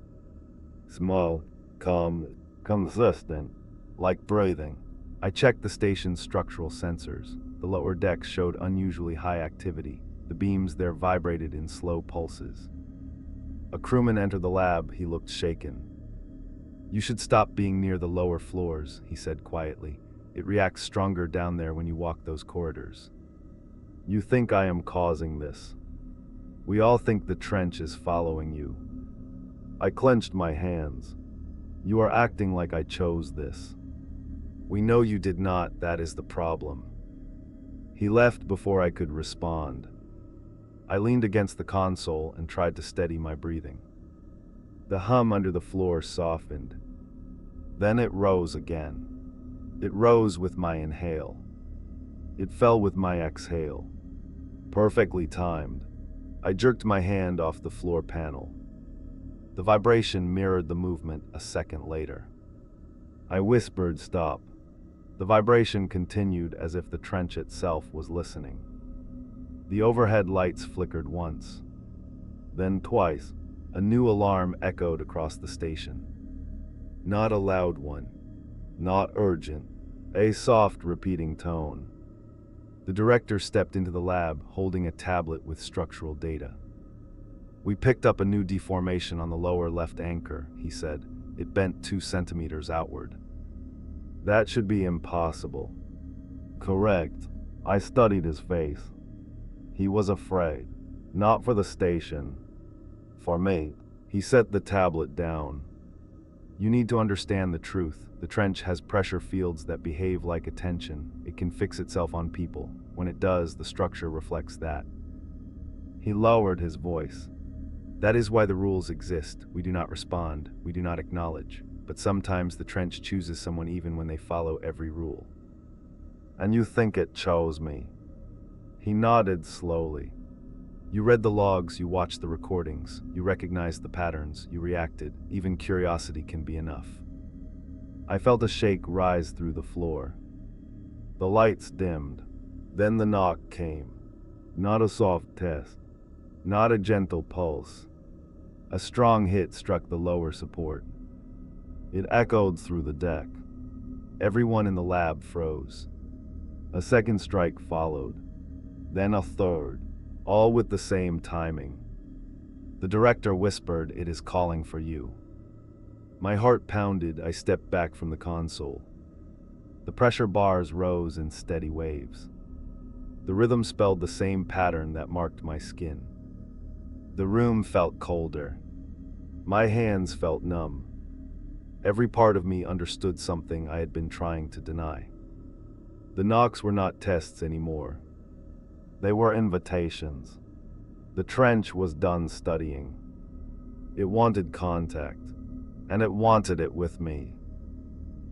A: Small, calm, consistent, like breathing. I checked the station's structural sensors. The lower decks showed unusually high activity. The beams there vibrated in slow pulses. A crewman entered the lab. He looked shaken. "You should stop being near the lower floors," he said quietly. "It reacts stronger down there when you walk those corridors." "You think I am causing this? We all think the trench is following you." I clenched my hands. "You are acting like I chose this." "We know you did not, that is the problem." He left before I could respond. I leaned against the console and tried to steady my breathing. The hum under the floor softened. Then it rose again. It rose with my inhale. It fell with my exhale. Perfectly timed. I jerked my hand off the floor panel. The vibration mirrored the movement a second later. I whispered, "Stop." The vibration continued as if the trench itself was listening. The overhead lights flickered once, then twice. A new alarm echoed across the station. Not a loud one, not urgent, a soft repeating tone. The director stepped into the lab, holding a tablet with structural data. "We picked up a new deformation on the lower left anchor," he said. "It bent 2 centimeters outward." "That should be impossible." "Correct." I studied his face. He was afraid. Not for the station. For me. He set the tablet down. "You need to understand the truth. The trench has pressure fields that behave like attention. It can fix itself on people. When it does, the structure reflects that." He lowered his voice. "That is why the rules exist. We do not respond. We do not acknowledge. But sometimes the trench chooses someone even when they follow every rule." "And you think it chose me?" He nodded slowly. "You read the logs, you watched the recordings, you recognized the patterns, you reacted. Even curiosity can be enough." I felt a shake rise through the floor. The lights dimmed. Then the knock came. Not a soft test. Not a gentle pulse. A strong hit struck the lower support. It echoed through the deck. Everyone in the lab froze. A second strike followed, then a third, all with the same timing. The director whispered, "It is calling for you." My heart pounded. I stepped back from the console. The pressure bars rose in steady waves. The rhythm spelled the same pattern that marked my skin. The room felt colder. My hands felt numb. Every part of me understood something I had been trying to deny. The knocks were not tests anymore. They were invitations. The trench was done studying. It wanted contact, and it wanted it with me.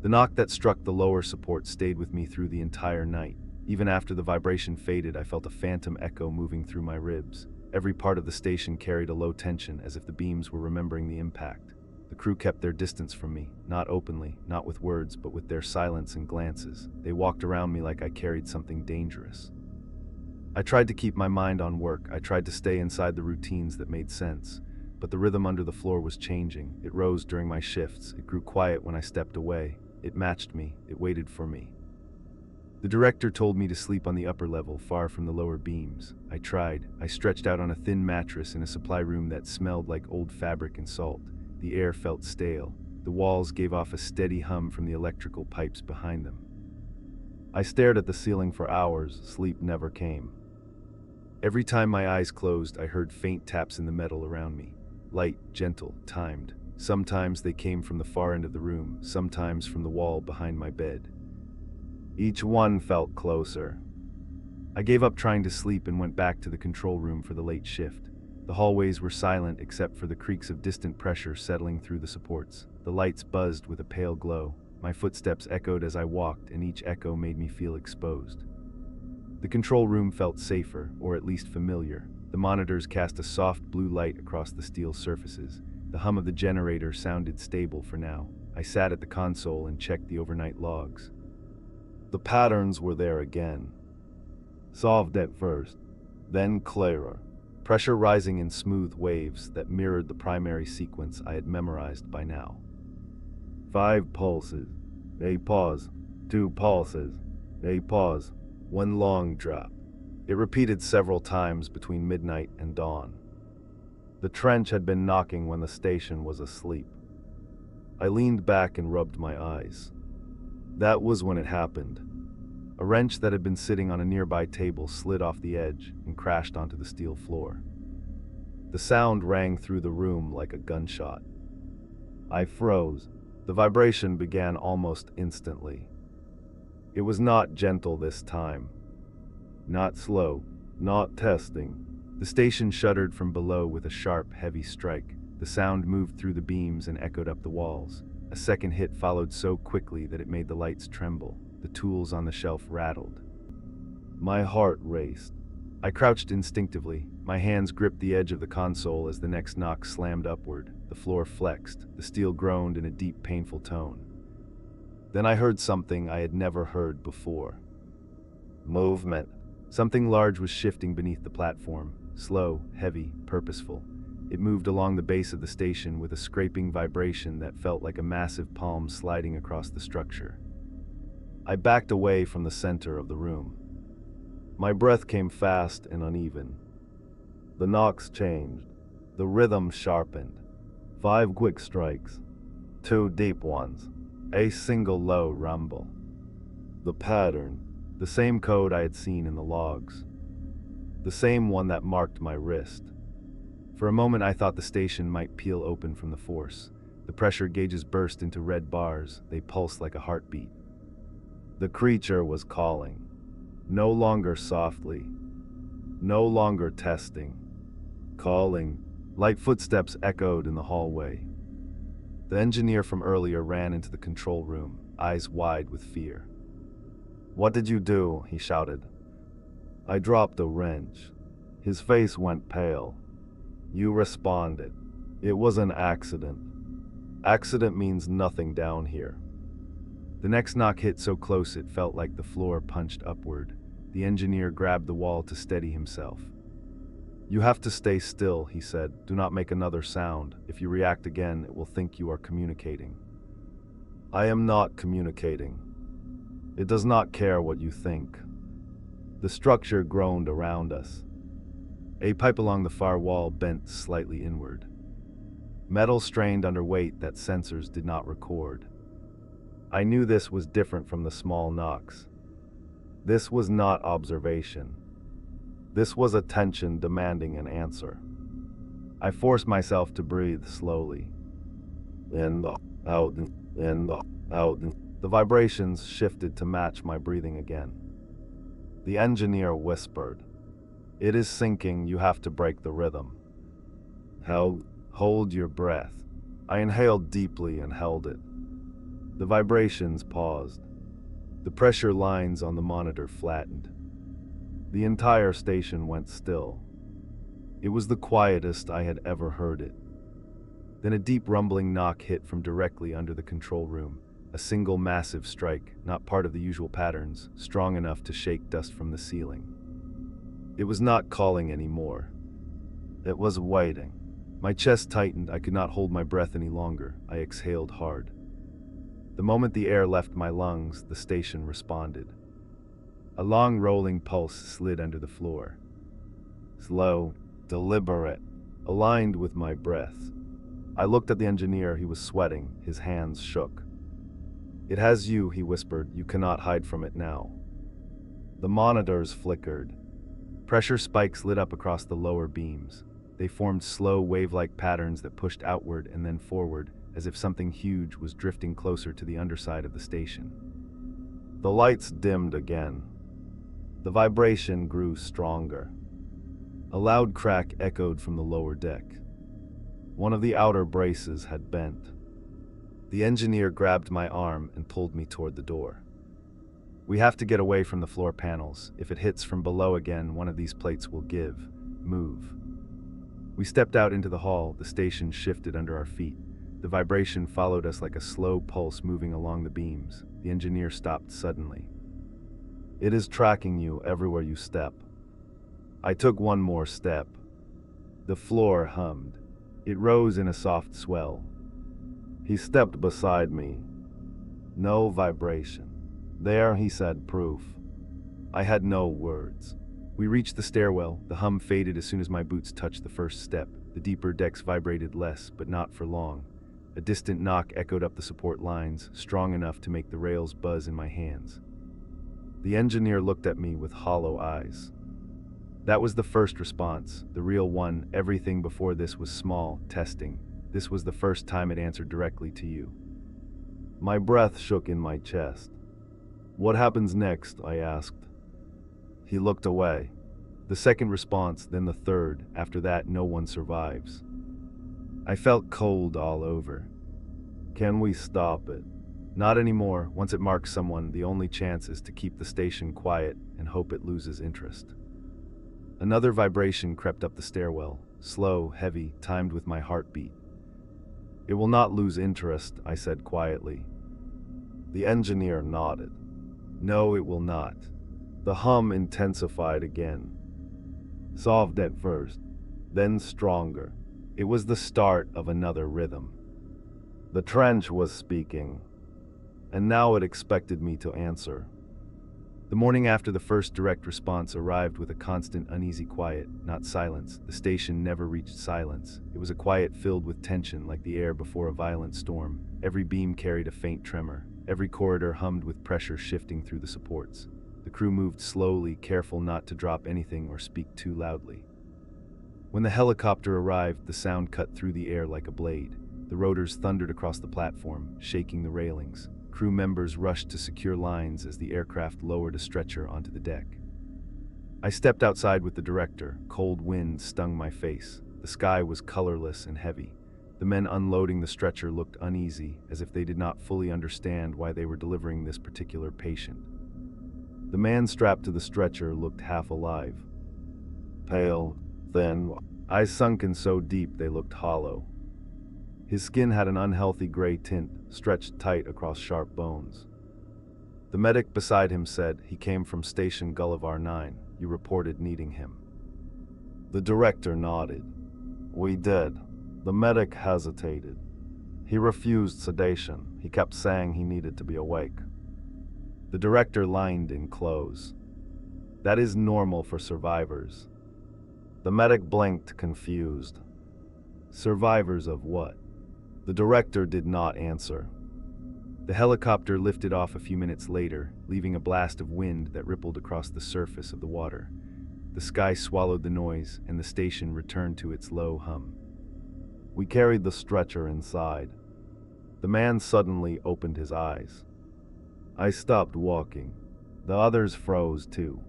A: The knock that struck the lower support stayed with me through the entire night. Even after the vibration faded, I felt a phantom echo moving through my ribs. Every part of the station carried a low tension, as if the beams were remembering the impact. The crew kept their distance from me, not openly, not with words, but with their silence and glances. They walked around me like I carried something dangerous. I tried to keep my mind on work. I tried to stay inside the routines that made sense. But the rhythm under the floor was changing. It rose during my shifts. It grew quiet when I stepped away. It matched me. It waited for me. The director told me to sleep on the upper level, far from the lower beams. I tried. I stretched out on a thin mattress in a supply room that smelled like old fabric and salt. The air felt stale. The walls gave off a steady hum from the electrical pipes behind them. I stared at the ceiling for hours. Sleep never came. Every time my eyes closed, I heard faint taps in the metal around me. Light, gentle, timed. Sometimes they came from the far end of the room, sometimes from the wall behind my bed. Each one felt closer. I gave up trying to sleep and went back to the control room for the late shift. The hallways were silent except for the creaks of distant pressure settling through the supports. The lights buzzed with a pale glow. My footsteps echoed as I walked, and each echo made me feel exposed. The control room felt safer, or at least familiar. The monitors cast a soft blue light across the steel surfaces. The hum of the generator sounded stable for now. I sat at the console and checked the overnight logs. The patterns were there again. Soft at first, then clearer. Pressure rising in smooth waves that mirrored the primary sequence I had memorized by now. 5 pulses, a pause, 2 pulses, a pause, 1 long drop. It repeated several times between midnight and dawn. The trench had been knocking when the station was asleep. I leaned back and rubbed my eyes. That was when it happened. A wrench that had been sitting on a nearby table slid off the edge and crashed onto the steel floor. The sound rang through the room like a gunshot. I froze. The vibration began almost instantly. It was not gentle this time. Not slow, not testing. The station shuddered from below with a sharp, heavy strike. The sound moved through the beams and echoed up the walls. A second hit followed so quickly that it made the lights tremble. The tools on the shelf rattled. My heart raced. I crouched instinctively. My hands gripped the edge of the console as the next knock slammed upward. The floor flexed. The steel groaned in a deep, painful tone. Then I heard something I had never heard before. Movement. Something large was shifting beneath the platform. Slow, heavy, purposeful. It moved along the base of the station with a scraping vibration that felt like a massive palm sliding across the structure. I backed away from the center of the room. My breath came fast and uneven. The knocks changed. The rhythm sharpened. 5 quick strikes. 2 deep ones. A single low rumble. The pattern. The same code I had seen in the logs. The same one that marked my wrist. For a moment I thought the station might peel open from the force. The pressure gauges burst into red bars. They pulsed like a heartbeat. The creature was calling. No longer softly. No longer testing. Calling. Light footsteps echoed in the hallway. The engineer from earlier ran into the control room, eyes wide with fear. "What did you do?" he shouted. "I dropped a wrench." His face went pale. "You responded. It was an accident. Accident means nothing down here." The next knock hit so close it felt like the floor punched upward. The engineer grabbed the wall to steady himself. You have to stay still, he said. Do not make another sound. If you react again, it will think you are communicating. I am not communicating. It does not care what you think. The structure groaned around us. A pipe along the far wall bent slightly inward. Metal strained under weight that sensors did not record. I knew this was different from the small knocks. This was not observation. This was attention demanding an answer. I forced myself to breathe slowly. In, out, in, out. The vibrations shifted to match my breathing again. The engineer whispered, "It is sinking, you have to break the rhythm." Hold your breath. I inhaled deeply and held it. The vibrations paused. The pressure lines on the monitor flattened. The entire station went still. It was the quietest I had ever heard it. Then a deep rumbling knock hit from directly under the control room. A single massive strike, not part of the usual patterns, strong enough to shake dust from the ceiling. It was not calling anymore. It was waiting. My chest tightened. I could not hold my breath any longer. I exhaled hard. The moment the air left my lungs, the station responded. A long rolling pulse slid under the floor. Slow, deliberate, aligned with my breath. I looked at the engineer. He was sweating. His hands shook. "It has you," he whispered. "You cannot hide from it now." The monitors flickered. Pressure spikes lit up across the lower beams. They formed slow, wave-like patterns that pushed outward and then forward, as if something huge was drifting closer to the underside of the station. The lights dimmed again. The vibration grew stronger. A loud crack echoed from the lower deck. One of the outer braces had bent. The engineer grabbed my arm and pulled me toward the door. "We have to get away from the floor panels. If it hits from below again, one of these plates will give. Move." We stepped out into the hall. The station shifted under our feet. The vibration followed us like a slow pulse moving along the beams. The engineer stopped suddenly. "It is tracking you everywhere you step." I took one more step. The floor hummed. It rose in a soft swell. He stepped beside me. No vibration. "There," he said, "proof." I had no words. We reached the stairwell. The hum faded as soon as my boots touched the first step. The deeper decks vibrated less, but not for long. A distant knock echoed up the support lines, strong enough to make the rails buzz in my hands. The engineer looked at me with hollow eyes. That was the first response, the real one. Everything before this was small, testing. This was the first time it answered directly to you. My breath shook in my chest. "What happens next?" I asked. He looked away. The second response, then the third. After that, no one survives. I felt cold all over. "Can we stop it?" "Not anymore. Once it marks someone, the only chance is to keep the station quiet and hope it loses interest." Another vibration crept up the stairwell, slow, heavy, timed with my heartbeat. "It will not lose interest," I said quietly. The engineer nodded. "No, it will not." The hum intensified again. Soft at first, then stronger. It was the start of another rhythm. The trench was speaking, and now it expected me to answer. The morning after the first direct response arrived with a constant uneasy quiet, not silence. The station never reached silence. It was a quiet filled with tension, like the air before a violent storm. Every beam carried a faint tremor. Every corridor hummed with pressure shifting through the supports. The crew moved slowly, careful not to drop anything or speak too loudly. When the helicopter arrived, the sound cut through the air like a blade. The rotors thundered across the platform, shaking the railings. Crew members rushed to secure lines as the aircraft lowered a stretcher onto the deck. I stepped outside with the director. Cold wind stung my face. The sky was colorless and heavy. The men unloading the stretcher looked uneasy, as if they did not fully understand why they were delivering this particular patient. The man strapped to the stretcher looked half alive. Pale, thin, eyes sunken so deep they looked hollow. His skin had an unhealthy gray tint, stretched tight across sharp bones. The medic beside him said, "He came from Station Gullivar 9. You reported needing him." The director nodded. We did. The medic hesitated. He refused sedation. He kept saying he needed to be awake. The director lined in clothes. That is normal for survivors. The medic blinked, confused. Survivors of what? The director did not answer. The helicopter lifted off a few minutes later, leaving a blast of wind that rippled across the surface of the water. The sky swallowed the noise, and the station returned to its low hum. We carried the stretcher inside. The man suddenly opened his eyes. I stopped walking. The others froze too.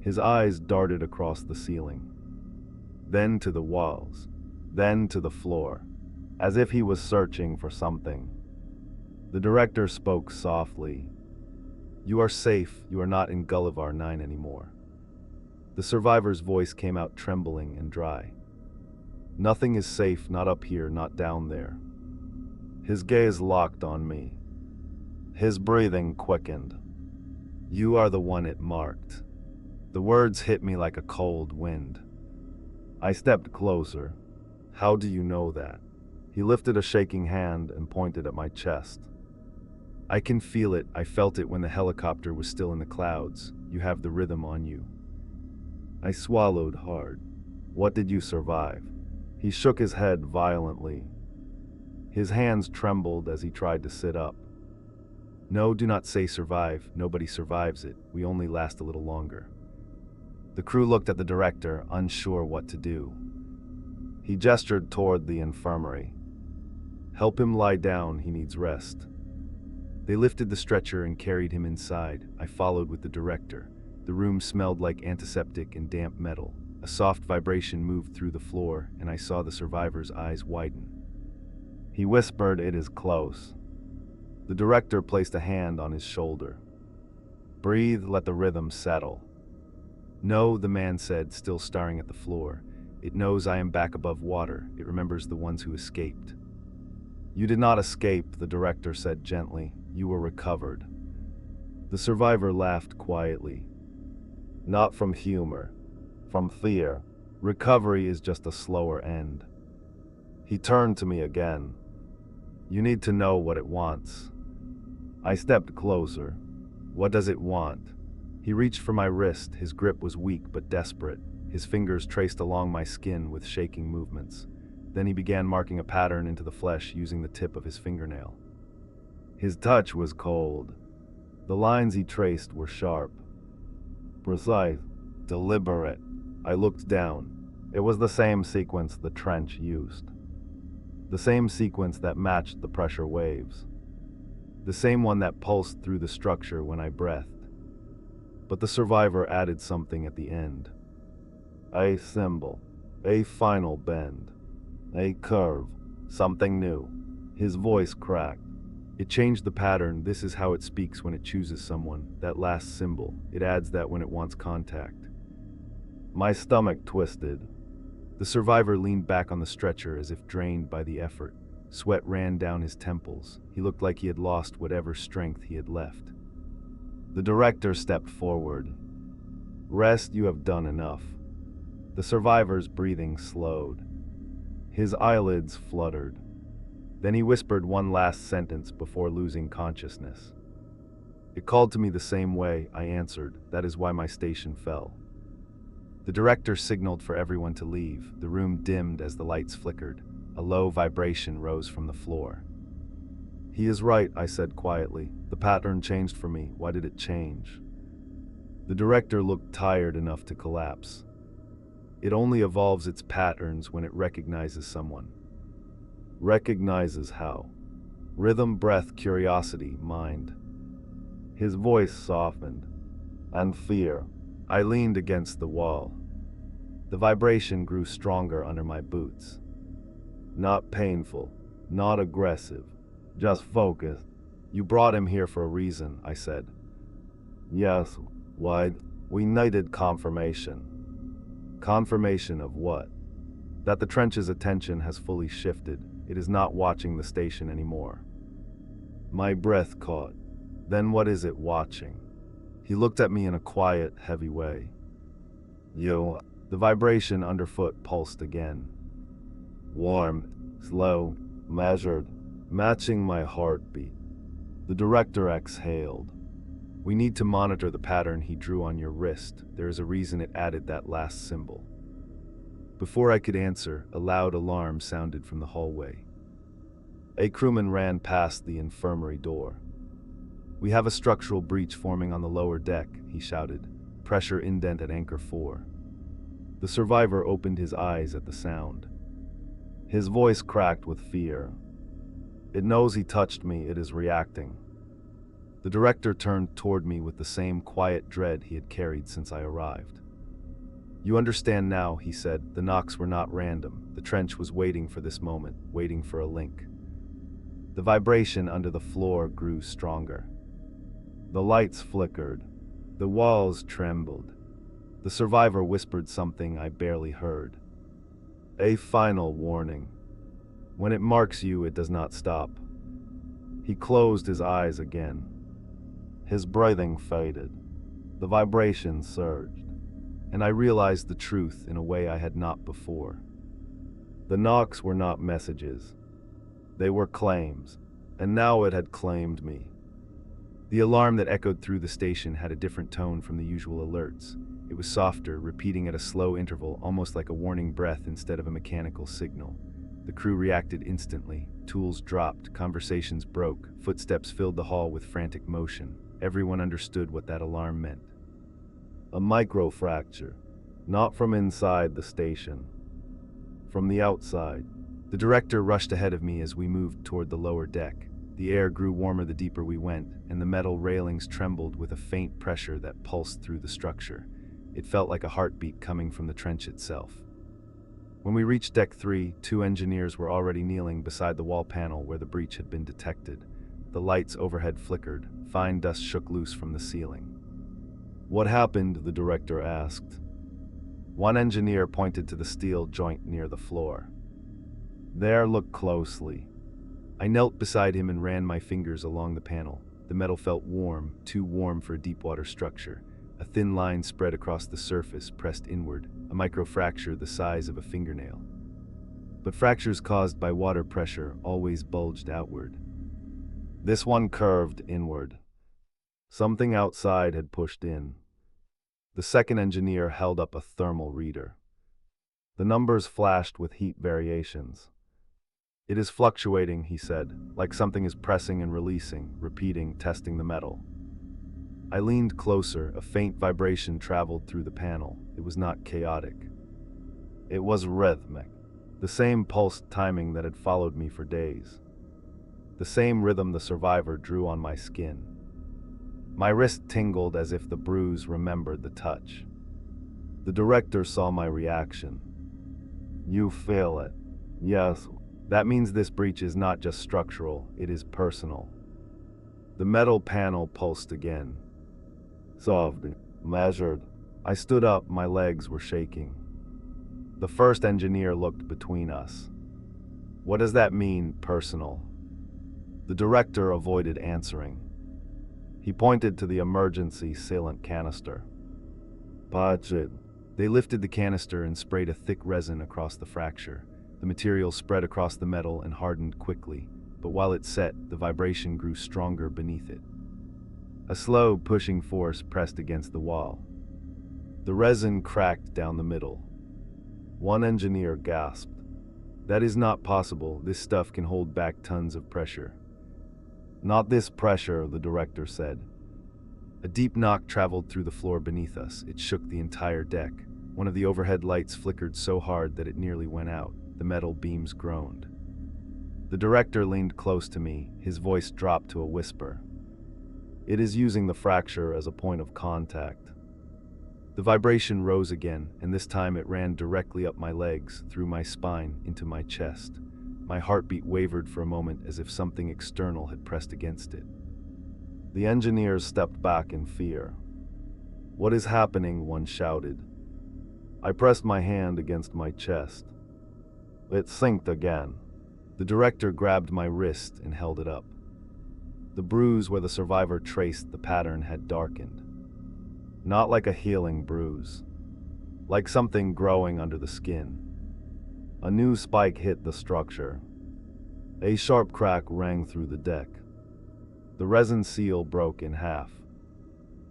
A: His eyes darted across the ceiling, then to the walls, then to the floor, as if he was searching for something. The director spoke softly. You are safe. You are not in Gulliver 9 anymore. The survivor's voice came out trembling and dry. Nothing is safe, not up here, not down there. His gaze locked on me. His breathing quickened. You are the one it marked. The words hit me like a cold wind. I stepped closer. How do you know that? He lifted a shaking hand and pointed at my chest. I can feel it. I felt it when the helicopter was still in the clouds. You have the rhythm on you. I swallowed hard. What did you survive? He shook his head violently. His hands trembled as he tried to sit up. No, do not say survive. Nobody survives it. We only last a little longer. The crew looked at the director, unsure what to do. He gestured toward the infirmary. Help him lie down, he needs rest. They lifted the stretcher and carried him inside. I followed with the director. The room smelled like antiseptic and damp metal. A soft vibration moved through the floor, and I saw the survivor's eyes widen. He whispered, "It is close." The director placed a hand on his shoulder. Breathe, let the rhythm settle. No, the man said, still staring at the floor. It knows I am back above water. It remembers the ones who escaped. You did not escape, the director said gently. You were recovered. The survivor laughed quietly. Not from humor, from fear. Recovery is just a slower end. He turned to me again. You need to know what it wants. I stepped closer. What does it want? He reached for my wrist. His grip was weak but desperate. His fingers traced along my skin with shaking movements. Then he began marking a pattern into the flesh using the tip of his fingernail. His touch was cold. The lines he traced were sharp, precise, deliberate. I looked down. It was the same sequence the trench used. The same sequence that matched the pressure waves. The same one that pulsed through the structure when I breathed. But the survivor added something at the end. A symbol, a final bend, a curve, something new. His voice cracked. It changed the pattern. This is how it speaks when it chooses someone. That last symbol. It adds that when it wants contact. My stomach twisted. The survivor leaned back on the stretcher as if drained by the effort. Sweat ran down his temples. He looked like he had lost whatever strength he had left. The director stepped forward. Rest, you have done enough. The survivor's breathing slowed. His eyelids fluttered. Then he whispered one last sentence before losing consciousness. It called to me the same way, I answered. That is why my station fell. The director signaled for everyone to leave. The room dimmed as the lights flickered. A low vibration rose from the floor. He is right, I said quietly. The pattern changed for me. Why did it change? The director looked tired enough to collapse. It only evolves its patterns when it recognizes someone. Recognizes how? Rhythm, breath, curiosity, mind. His voice softened. And fear. I leaned against the wall. The vibration grew stronger under my boots. Not painful, not aggressive, just focused. You brought him here for a reason, I said. Yes, why? We needed confirmation. Confirmation of what? That the trench's attention has fully shifted. It is not watching the station anymore. My breath caught. Then what is it watching? He looked at me in a quiet, heavy way. You. The vibration underfoot pulsed again. Warm, slow, measured, matching my heartbeat. The director exhaled. We need to monitor the pattern he drew on your wrist. There is a reason it added that last symbol. Before I could answer, a loud alarm sounded from the hallway. A crewman ran past the infirmary door. "We have a structural breach forming on the lower deck," he shouted. "Pressure indent at anchor 4. The survivor opened his eyes at the sound. His voice cracked with fear. "It knows he touched me. It is reacting." The director turned toward me with the same quiet dread he had carried since I arrived. "You understand now," he said. "The knocks were not random. The trench was waiting for this moment, waiting for a link." The vibration under the floor grew stronger. The lights flickered. The walls trembled. The survivor whispered something I barely heard. "A final warning. When it marks you, it does not stop." He closed his eyes again. His breathing faded. The vibration surged, and I realized the truth in a way I had not before. The knocks were not messages. They were claims, and now it had claimed me. The alarm that echoed through the station had a different tone from the usual alerts. It was softer, repeating at a slow interval, almost like a warning breath instead of a mechanical signal. The crew reacted instantly. Tools dropped, conversations broke, footsteps filled the hall with frantic motion. Everyone understood what that alarm meant. A microfracture, not from inside the station, from the outside. The director rushed ahead of me as we moved toward the lower deck. The air grew warmer the deeper we went, and the metal railings trembled with a faint pressure that pulsed through the structure. It felt like a heartbeat coming from the trench itself. When we reached Deck 3, 2 engineers were already kneeling beside the wall panel where the breach had been detected. The lights overhead flickered. Fine dust shook loose from the ceiling. "What happened?" the director asked. One engineer pointed to the steel joint near the floor. "There, look closely." I knelt beside him and ran my fingers along the panel. The metal felt warm, too warm for a deepwater structure. A thin line spread across the surface, pressed inward, a microfracture the size of a fingernail. But fractures caused by water pressure always bulged outward. This one curved inward. Something outside had pushed in. The second engineer held up a thermal reader. The numbers flashed with heat variations. "It is fluctuating," he said, "like something is pressing and releasing, repeating, testing the metal." I leaned closer. A faint vibration traveled through the panel. It was not chaotic. It was rhythmic. The same pulsed timing that had followed me for days. The same rhythm the survivor drew on my skin. My wrist tingled as if the bruise remembered the touch. The director saw my reaction. "You feel it." "Yes." "That means this breach is not just structural, it is personal." The metal panel pulsed again. Soft, measured. I stood up, my legs were shaking. The first engineer looked between us. "What does that mean, personal?" The director avoided answering. He pointed to the emergency sealant canister. "Patch it." They lifted the canister and sprayed a thick resin across the fracture. The material spread across the metal and hardened quickly, but while it set, the vibration grew stronger beneath it. A slow, pushing force pressed against the wall. The resin cracked down the middle. One engineer gasped. "That is not possible. This stuff can hold back tons of pressure." "Not this pressure," the director said. A deep knock traveled through the floor beneath us. It shook the entire deck. One of the overhead lights flickered so hard that it nearly went out. The metal beams groaned. The director leaned close to me. His voice dropped to a whisper. "It is using the fracture as a point of contact." The vibration rose again, and this time it ran directly up my legs, through my spine, into my chest. My heartbeat wavered for a moment as if something external had pressed against it. The engineers stepped back in fear. "What is happening?" one shouted. I pressed my hand against my chest. It synced again. The director grabbed my wrist and held it up. The bruise where the survivor traced the pattern had darkened. Not like a healing bruise. like something growing under the skin. A new spike hit the structure. A sharp crack rang through the deck. The resin seal broke in half.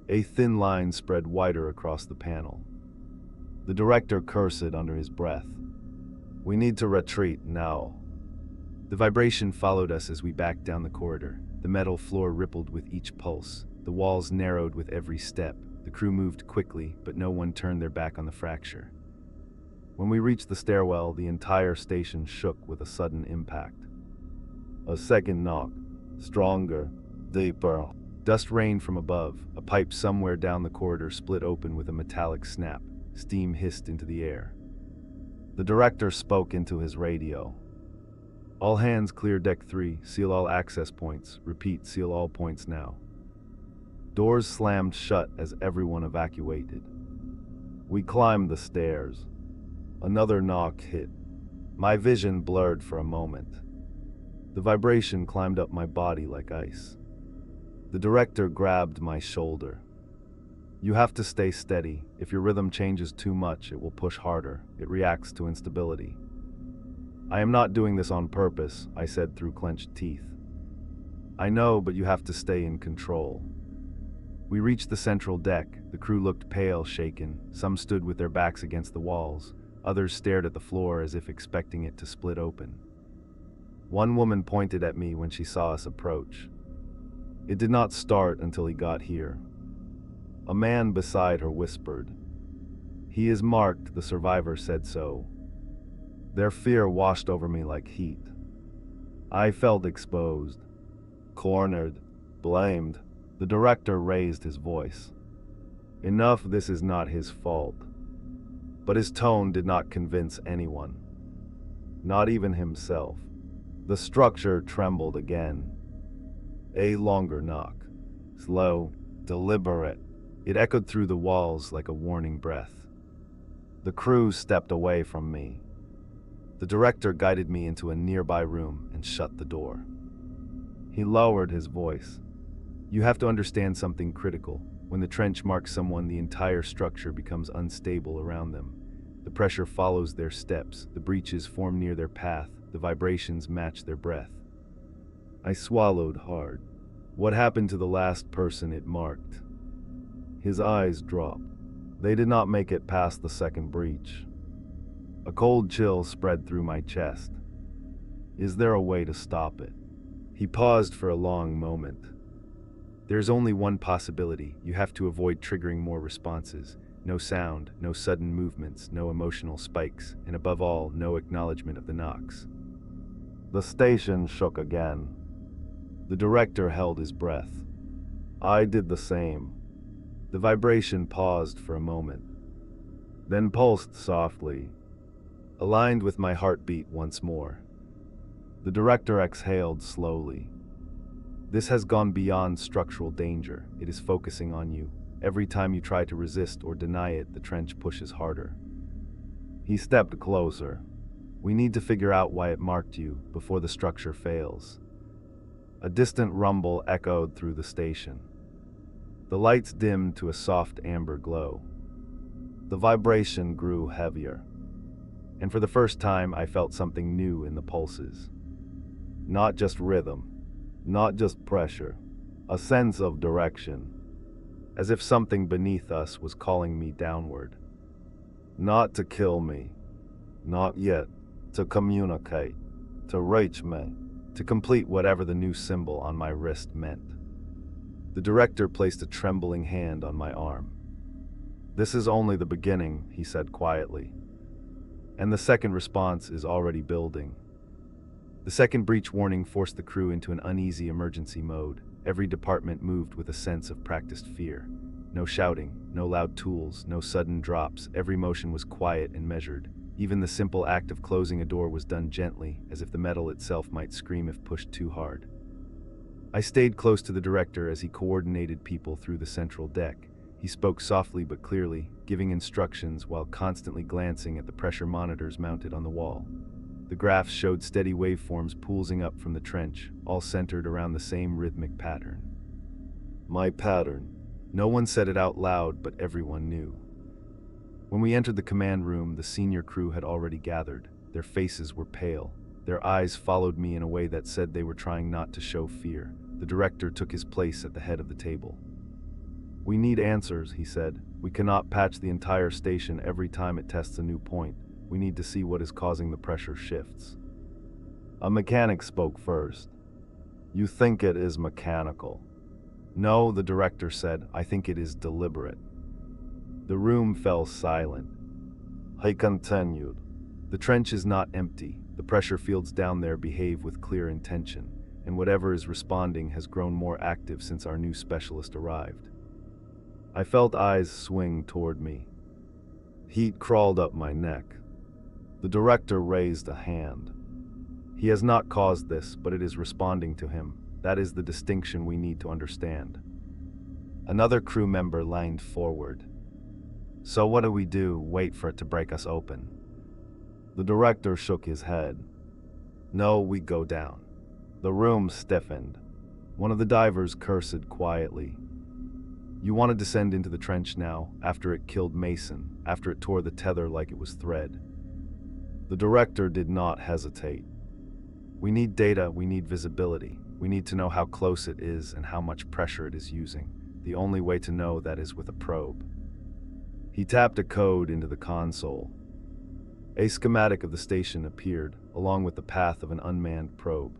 A: A thin line spread wider across the panel. The director cursed under his breath. "We need to retreat now." The vibration followed us as we backed down the corridor. The metal floor rippled with each pulse. The walls narrowed with every step. The crew moved quickly, but no one turned their back on the fracture. When we reached the stairwell, the entire station shook with a sudden impact. A second knock. Stronger. Deeper. Dust rained from above. A pipe somewhere down the corridor split open with a metallic snap. Steam hissed into the air. The director spoke into his radio. "All hands clear deck 3. Seal all access points. Repeat, seal all points now." Doors slammed shut as everyone evacuated. We climbed the stairs. Another knock hit. My vision blurred for a moment. The vibration climbed up my body like ice. The director grabbed my shoulder. "You have to stay steady. If your rhythm changes too much, it will push harder. It reacts to instability." "I am not doing this on purpose," I said through clenched teeth. "I know, but you have to stay in control." We reached the central deck. The crew looked pale, shaken. Some stood with their backs against the walls. Others stared at the floor as if expecting it to split open. One woman pointed at me when she saw us approach. It did not start until he got here. A man beside her whispered. "He is marked, the survivor said so." Their fear washed over me like heat. I felt exposed, cornered, blamed. The director raised his voice. "Enough, this is not his fault." But his tone did not convince anyone. Not even himself. The structure trembled again. A longer knock. Slow, deliberate. It echoed through the walls like a warning breath. The crew stepped away from me. The director guided me into a nearby room and shut the door. He lowered his voice. "You have to understand something critical. When the trench marks someone, the entire structure becomes unstable around them. The pressure follows their steps, the breaches form near their path, the vibrations match their breath." I swallowed hard. What happened to the last person it marked? His eyes dropped. They did not make it past the second breach. A cold chill spread through my chest. Is there a way to stop it? He paused for a long moment. "There's only one possibility. You have to avoid triggering more responses. No sound, no sudden movements, no emotional spikes, and above all, no acknowledgement of the knocks." The station shook again. The director held his breath. I did the same. The vibration paused for a moment, then pulsed softly, aligned with my heartbeat once more. The director exhaled slowly. "This has gone beyond structural danger. It is focusing on you. Every time you try to resist or deny it, the trench pushes harder." He stepped closer. "We need to figure out why it marked you before the structure fails." A distant rumble echoed through the station. The lights dimmed to a soft amber glow. The vibration grew heavier. And for the first time, I felt something new in the pulses. Not just rhythm, not just pressure, a sense of direction, as if something beneath us was calling me downward. Not to kill me, not yet, to communicate, to reach me, to complete whatever the new symbol on my wrist meant. The director placed a trembling hand on my arm. "This is only the beginning," he said quietly. "And the second response is already building." The second breach warning forced the crew into an uneasy emergency mode. Every department moved with a sense of practiced fear. No shouting, no loud tools, no sudden drops. Every motion was quiet and measured. Even the simple act of closing a door was done gently, as if the metal itself might scream if pushed too hard. I stayed close to the director as he coordinated people through the central deck. He spoke softly but clearly, giving instructions while constantly glancing at the pressure monitors mounted on the wall. The graphs showed steady waveforms pulsing up from the trench, all centered around the same rhythmic pattern. My pattern. No one said it out loud, but everyone knew. When we entered the command room, the senior crew had already gathered. Their faces were pale. Their eyes followed me in a way that said they were trying not to show fear. The director took his place at the head of the table. "We need answers," he said. "We cannot patch the entire station every time it tests a new point. We need to see what is causing the pressure shifts." A mechanic spoke first. "You think it is mechanical?" "No," the director said. "I think it is deliberate." The room fell silent. He continued. "The trench is not empty. The pressure fields down there behave with clear intention, and whatever is responding has grown more active since our new specialist arrived." I felt eyes swing toward me. Heat crawled up my neck. The director raised a hand. "He has not caused this, but it is responding to him. That is the distinction we need to understand." Another crew member leaned forward. "So what do we do? Wait for it to break us open?" The director shook his head. "No, we go down." The room stiffened. One of the divers cursed quietly. "You want to descend into the trench now, after it killed Mason, after it tore the tether like it was thread?" The director did not hesitate. "We need data, we need visibility. We need to know how close it is and how much pressure it is using. The only way to know that is with a probe." He tapped a code into the console. A schematic of the station appeared, along with the path of an unmanned probe.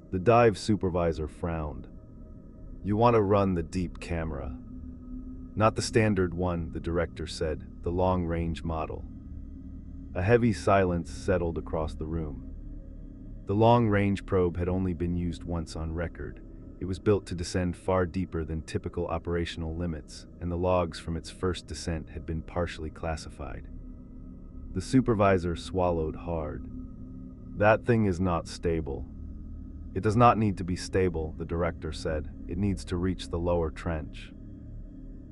A: The dive supervisor frowned. "You want to run the deep camera." "Not the standard one," the director said, "the long-range model." A heavy silence settled across the room. The long-range probe had only been used once on record. It was built to descend far deeper than typical operational limits, and the logs from its first descent had been partially classified. The supervisor swallowed hard. "That thing is not stable." "It does not need to be stable," the director said. "It needs to reach the lower trench."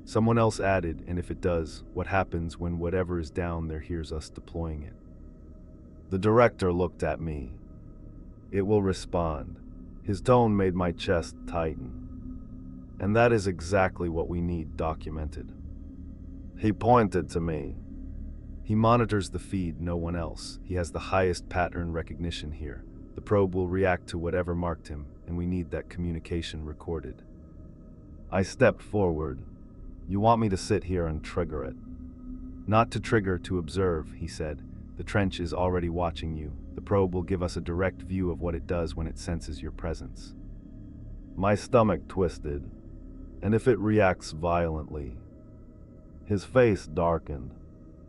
A: Someone else added, "And if it does, what happens when whatever is down there hears us deploying it?" The director looked at me. "It will respond." His tone made my chest tighten. "And that is exactly what we need documented." He pointed to me. "He monitors the feed, no one else. He has the highest pattern recognition here. The probe will react to whatever marked him, and we need that communication recorded." I stepped forward. "You want me to sit here and trigger it?" "Not to trigger, to observe," he said. "The trench is already watching you. The probe will give us a direct view of what it does when it senses your presence." My stomach twisted. "And if it reacts violently?" His face darkened.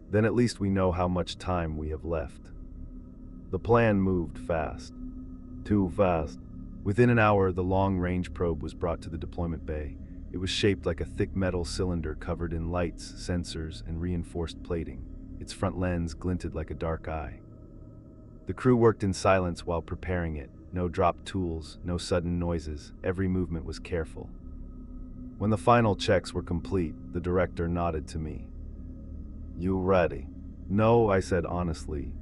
A: "Then at least we know how much time we have left." The plan moved fast. Too fast. Within an hour, the long-range probe was brought to the deployment bay. It was shaped like a thick metal cylinder covered in lights, sensors, and reinforced plating. Its front lens glinted like a dark eye. The crew worked in silence while preparing it. No dropped tools, no sudden noises. Every movement was careful. When the final checks were complete, the director nodded to me. "You ready?" "No," I said honestly.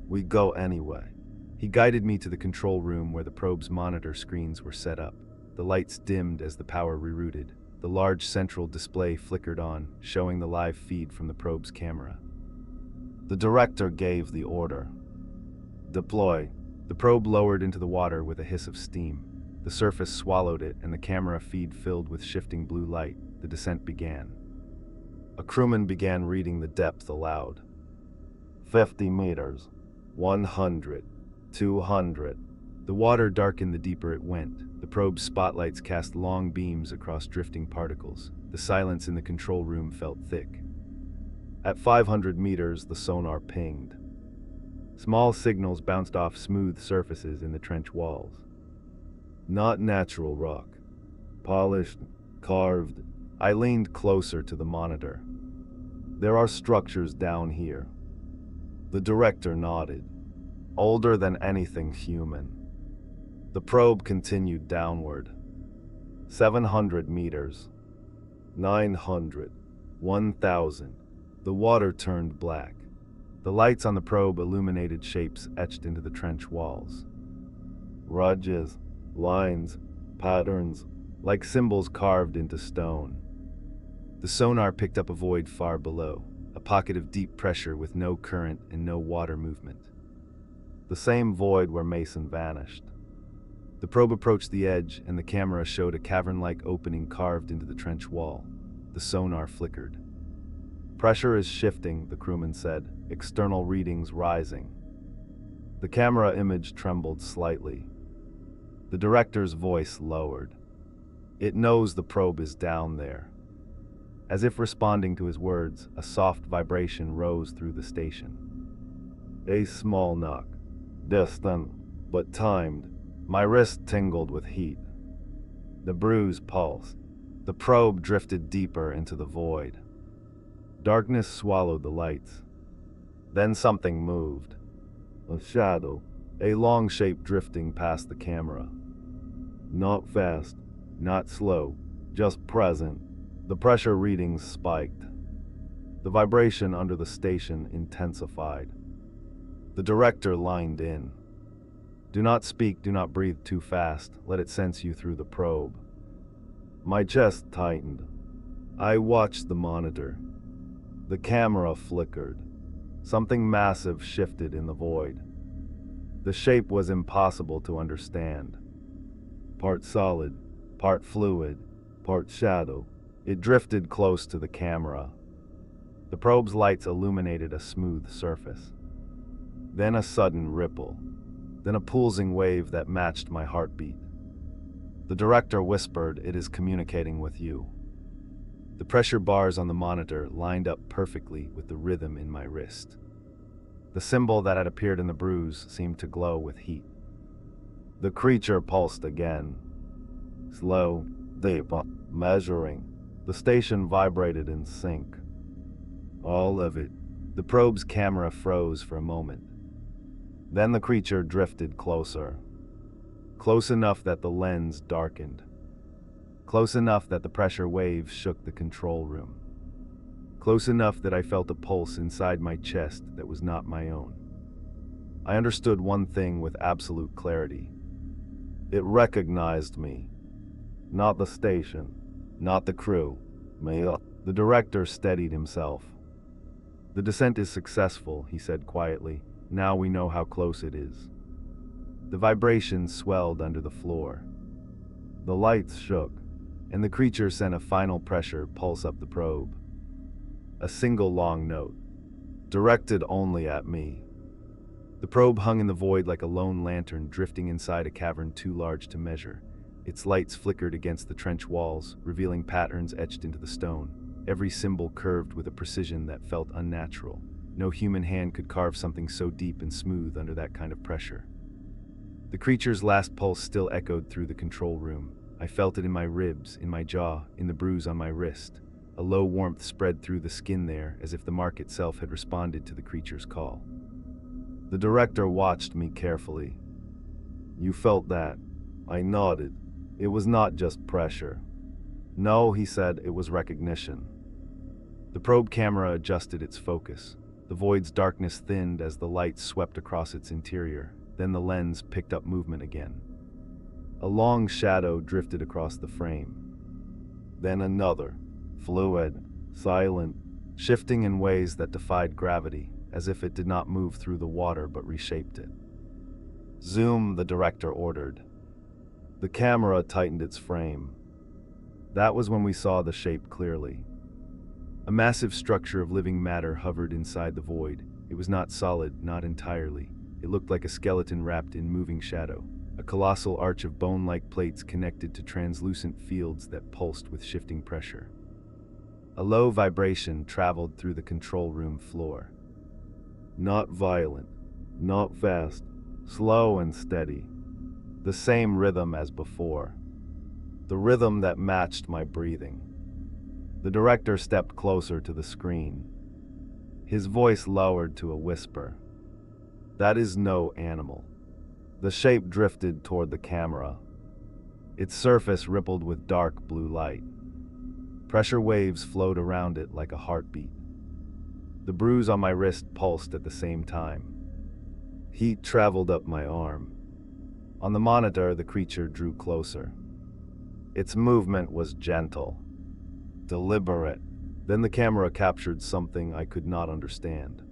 A: "We go anyway." He guided me to the control room where the probe's monitor screens were set up. The lights dimmed as the power rerouted. The large central display flickered on, showing the live feed from the probe's camera. The director gave the order. "Deploy." The probe lowered into the water with a hiss of steam. The surface swallowed it, and the camera feed filled with shifting blue light. The descent began. A crewman began reading the depth aloud. 50 meters. 100. 200. The water darkened the deeper it went. The probe's spotlights cast long beams across drifting particles. The silence in the control room felt thick. At 500 meters, the sonar pinged. Small signals bounced off smooth surfaces in the trench walls. "Not natural rock. Polished, carved." I leaned closer to the monitor. "There are structures down here." The director nodded. "Older than anything human." The probe continued downward. 700 meters. 900. 1,000. The water turned black. The lights on the probe illuminated shapes etched into the trench walls. Ridges, lines, patterns, like symbols carved into stone. The sonar picked up a void far below, pocket of deep pressure with no current and no water movement. The same void where Mason vanished. The probe approached the edge, and the camera showed a cavern-like opening carved into the trench wall. The sonar flickered. "Pressure is shifting," the crewman said, "external readings rising." The camera image trembled slightly. The director's voice lowered. "It knows the probe is down there." As if responding to his words, a soft vibration rose through the station. A small knock. Distant, but timed. My wrist tingled with heat. The bruise pulsed. The probe drifted deeper into the void. Darkness swallowed the lights. Then something moved. A shadow, a long shape drifting past the camera. Not fast, not slow, just present. The pressure readings spiked. The vibration under the station intensified. The director lined in. "Do not speak, do not breathe too fast. Let it sense you through the probe." My chest tightened. I watched the monitor. The camera flickered. Something massive shifted in the void. The shape was impossible to understand. Part solid, part fluid, part shadow. It drifted close to the camera. The probe's lights illuminated a smooth surface. Then a sudden ripple. Then a pulsing wave that matched my heartbeat. The director whispered, "It is communicating with you." The pressure bars on the monitor lined up perfectly with the rhythm in my wrist. The symbol that had appeared in the bruise seemed to glow with heat. The creature pulsed again. Slow, deep, measuring. The station vibrated in sync. All of it. The probe's camera froze for a moment. Then the creature drifted closer. Close enough that the lens darkened. Close enough that the pressure waves shook the control room. Close enough that I felt a pulse inside my chest that was not my own. I understood one thing with absolute clarity. It recognized me. Not the station. Not the crew. Me. The director steadied himself. "The descent is successful," he said quietly. "Now we know how close it is." The vibration swelled under the floor. The lights shook, and the creature sent a final pressure pulse up the probe. A single long note, directed only at me. The probe hung in the void like a lone lantern drifting inside a cavern too large to measure. Its lights flickered against the trench walls, revealing patterns etched into the stone. Every symbol curved with a precision that felt unnatural. No human hand could carve something so deep and smooth under that kind of pressure. The creature's last pulse still echoed through the control room. I felt it in my ribs, in my jaw, in the bruise on my wrist. A low warmth spread through the skin there, as if the mark itself had responded to the creature's call. The director watched me carefully. "You felt that?" I nodded. "It was not just pressure." "No," he said, "it was recognition." The probe camera adjusted its focus. The void's darkness thinned as the light swept across its interior. Then the lens picked up movement again. A long shadow drifted across the frame. Then another, fluid, silent, shifting in ways that defied gravity, as if it did not move through the water but reshaped it. "Zoom," the director ordered. The camera tightened its frame. That was when we saw the shape clearly. A massive structure of living matter hovered inside the void. It was not solid, not entirely. It looked like a skeleton wrapped in moving shadow, a colossal arch of bone-like plates connected to translucent fields that pulsed with shifting pressure. A low vibration traveled through the control room floor. Not violent, not fast, slow and steady. The same rhythm as before. The rhythm that matched my breathing. The director stepped closer to the screen. His voice lowered to a whisper. "That is no animal." The shape drifted toward the camera. Its surface rippled with dark blue light. Pressure waves flowed around it like a heartbeat. The bruise on my wrist pulsed at the same time. Heat traveled up my arm. On the monitor, the creature drew closer. Its movement was gentle, deliberate, Then the camera captured something I could not understand.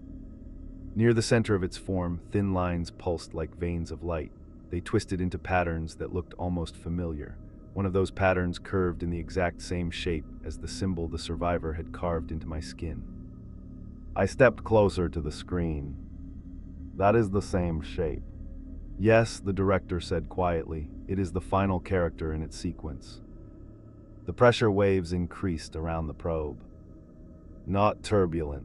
A: Near the center of its form, thin lines pulsed like veins of light. They twisted into patterns that looked almost familiar. One of those patterns curved in the exact same shape as the symbol the survivor had carved into my skin. I stepped closer to the screen. That is the same shape. Yes, the director said quietly. It is the final character in its sequence. The pressure waves increased around the probe. Not turbulent,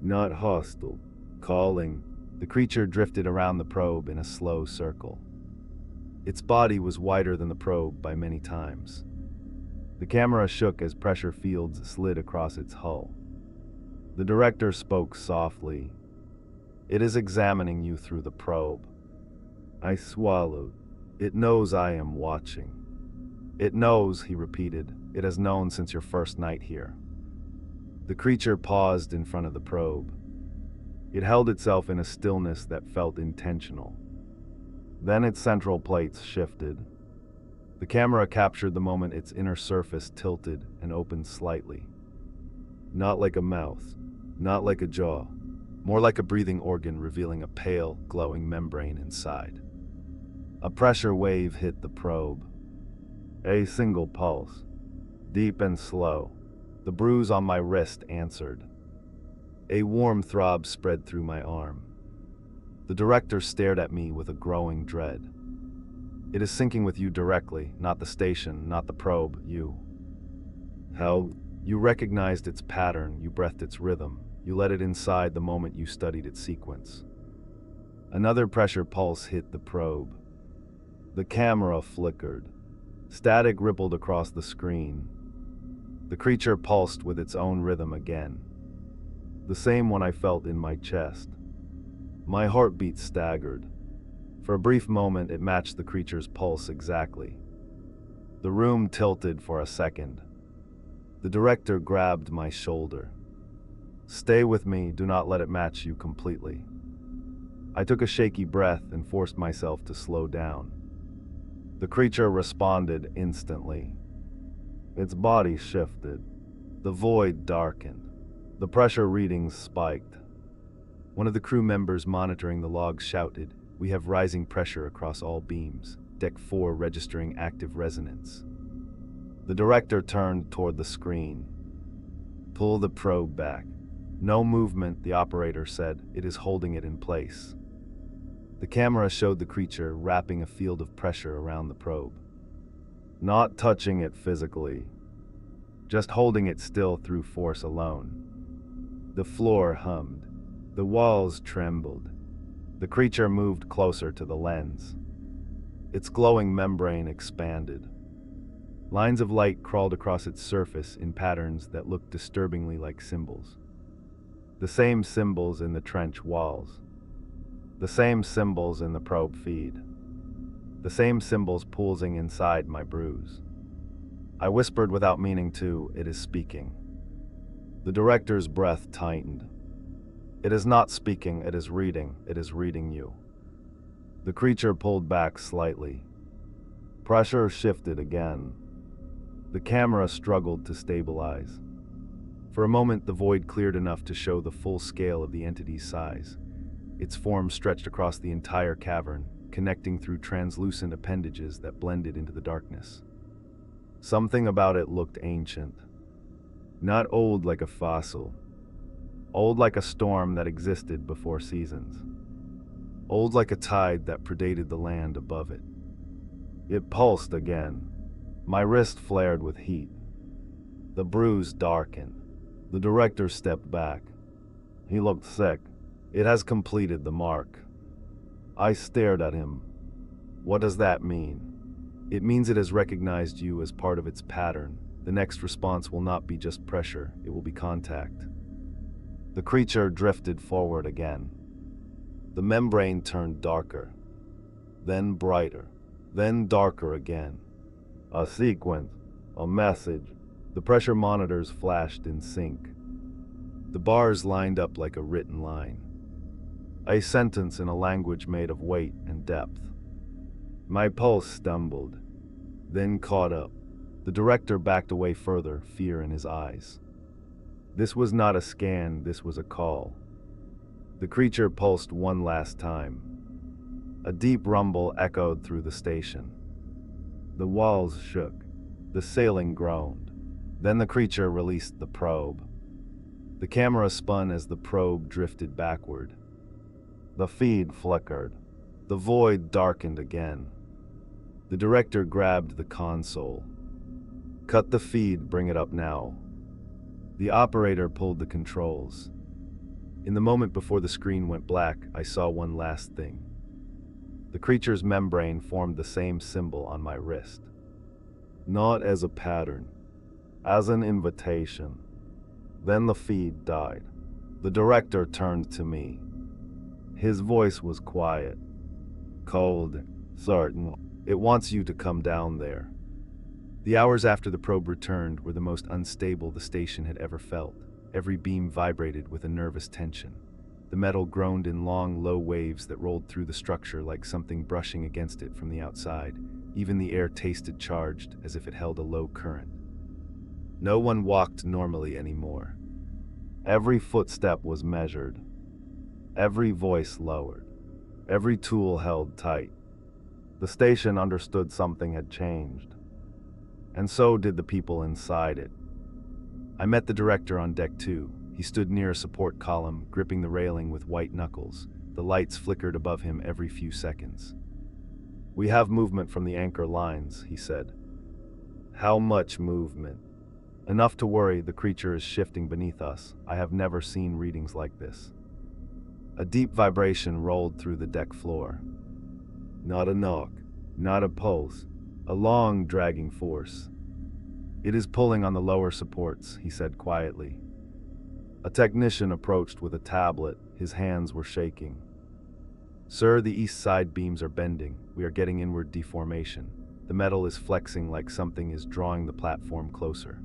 A: not hostile, calling. The creature drifted around the probe in a slow circle. Its body was wider than the probe by many times. The camera shook as pressure fields slid across its hull. The director spoke softly. It is examining you through the probe. I swallowed. It knows I am watching. It knows, he repeated. It has known since your first night here. The creature paused in front of the probe. It held itself in a stillness that felt intentional. Then its central plates shifted. The camera captured the moment its inner surface tilted and opened slightly. Not like a mouth, not like a jaw, more like a breathing organ revealing a pale, glowing membrane inside. A pressure wave hit the probe. A single pulse, deep and slow. The bruise on my wrist answered. A warm throb spread through my arm. The director stared at me with a growing dread. It is syncing with you directly, not the station, not the probe, you. How? You recognized its pattern, you breathed its rhythm, you let it inside the moment you studied its sequence. Another pressure pulse hit the probe. The camera flickered. Static rippled across the screen. The creature pulsed with its own rhythm again. The same one I felt in my chest. My heartbeat staggered. For a brief moment, it matched the creature's pulse exactly. The room tilted for a second. The director grabbed my shoulder. Stay with me, do not let it match you completely. I took a shaky breath and forced myself to slow down. The creature responded instantly. Its body shifted. The void darkened. The pressure readings spiked. One of the crew members monitoring the logs shouted, "We have rising pressure across all beams. Deck 4 registering active resonance." The director turned toward the screen. Pull the probe back. No movement, the operator said. It is holding it in place. The camera showed the creature wrapping a field of pressure around the probe. Not touching it physically, just holding it still through force alone. The floor hummed. The walls trembled. The creature moved closer to the lens. Its glowing membrane expanded. Lines of light crawled across its surface in patterns that looked disturbingly like symbols. The same symbols in the trench walls. The same symbols in the probe feed. The same symbols pulsing inside my bruise. I whispered without meaning to, "It is speaking." The director's breath tightened. "It is not speaking, it is reading you." The creature pulled back slightly. Pressure shifted again. The camera struggled to stabilize. For a moment, the void cleared enough to show the full scale of the entity's size. Its form stretched across the entire cavern, connecting through translucent appendages that blended into the darkness. Something about it looked ancient. Not old like a fossil. Old like a storm that existed before seasons. Old like a tide that predated the land above it. It pulsed again. My wrist flared with heat. The bruise darkened. The director stepped back. He looked sick. "It has completed the mark." I stared at him. "What does that mean?" "It means it has recognized you as part of its pattern. The next response will not be just pressure, it will be contact." The creature drifted forward again. The membrane turned darker, then brighter, then darker again. A sequence, a message. The pressure monitors flashed in sync. The bars lined up like a written line. A sentence in a language made of weight and depth. My pulse stumbled, then caught up. The director backed away further, fear in his eyes. This was not a scan, this was a call. The creature pulsed one last time. A deep rumble echoed through the station. The walls shook. The ceiling groaned. Then the creature released the probe. The camera spun as the probe drifted backward. The feed flickered. The void darkened again. The director grabbed the console. "Cut the feed, bring it up now." The operator pulled the controls. In the moment before the screen went black, I saw one last thing. The creature's membrane formed the same symbol on my wrist. Not as a pattern, as an invitation. Then the feed died. The director turned to me. His voice was quiet, cold, certain. "It wants you to come down there." The hours after the probe returned were the most unstable the station had ever felt. Every beam vibrated with a nervous tension. The metal groaned in long, low waves that rolled through the structure like something brushing against it from the outside. Even the air tasted charged, as if it held a low current. No one walked normally anymore. Every footstep was measured. Every voice lowered. Every tool held tight. The station understood something had changed. And so did the people inside it. I met the director on deck 2. He stood near a support column, gripping the railing with white knuckles. The lights flickered above him every few seconds. "We have movement from the anchor lines," he said. "How much movement?" "Enough to worry. The creature is shifting beneath us. I have never seen readings like this." A deep vibration rolled through the deck floor. Not a knock, not a pulse, a long, dragging force. "It is pulling on the lower supports," he said quietly. A technician approached with a tablet. His hands were shaking. "Sir, the east side beams are bending. We are getting inward deformation. The metal is flexing like something is drawing the platform closer."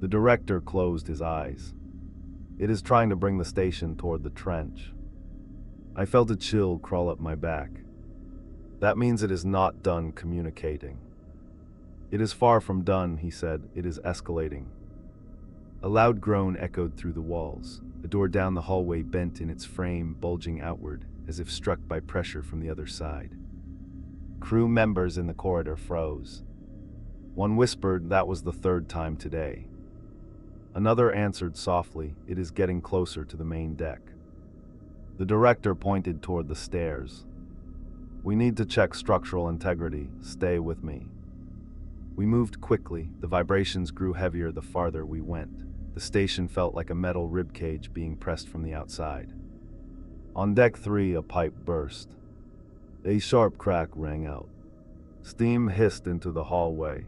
A: The director closed his eyes. "It is trying to bring the station toward the trench." I felt a chill crawl up my back. "That means it is not done communicating." "It is far from done," he said. "It is escalating." A loud groan echoed through the walls. A door down the hallway bent in its frame, bulging outward, as if struck by pressure from the other side. Crew members in the corridor froze. One whispered, "That was the third time today." Another answered softly, "It is getting closer to the main deck." The director pointed toward the stairs. "We need to check structural integrity. Stay with me." We moved quickly. The vibrations grew heavier the farther we went. The station felt like a metal ribcage being pressed from the outside. On deck 3, a pipe burst. A sharp crack rang out. Steam hissed into the hallway.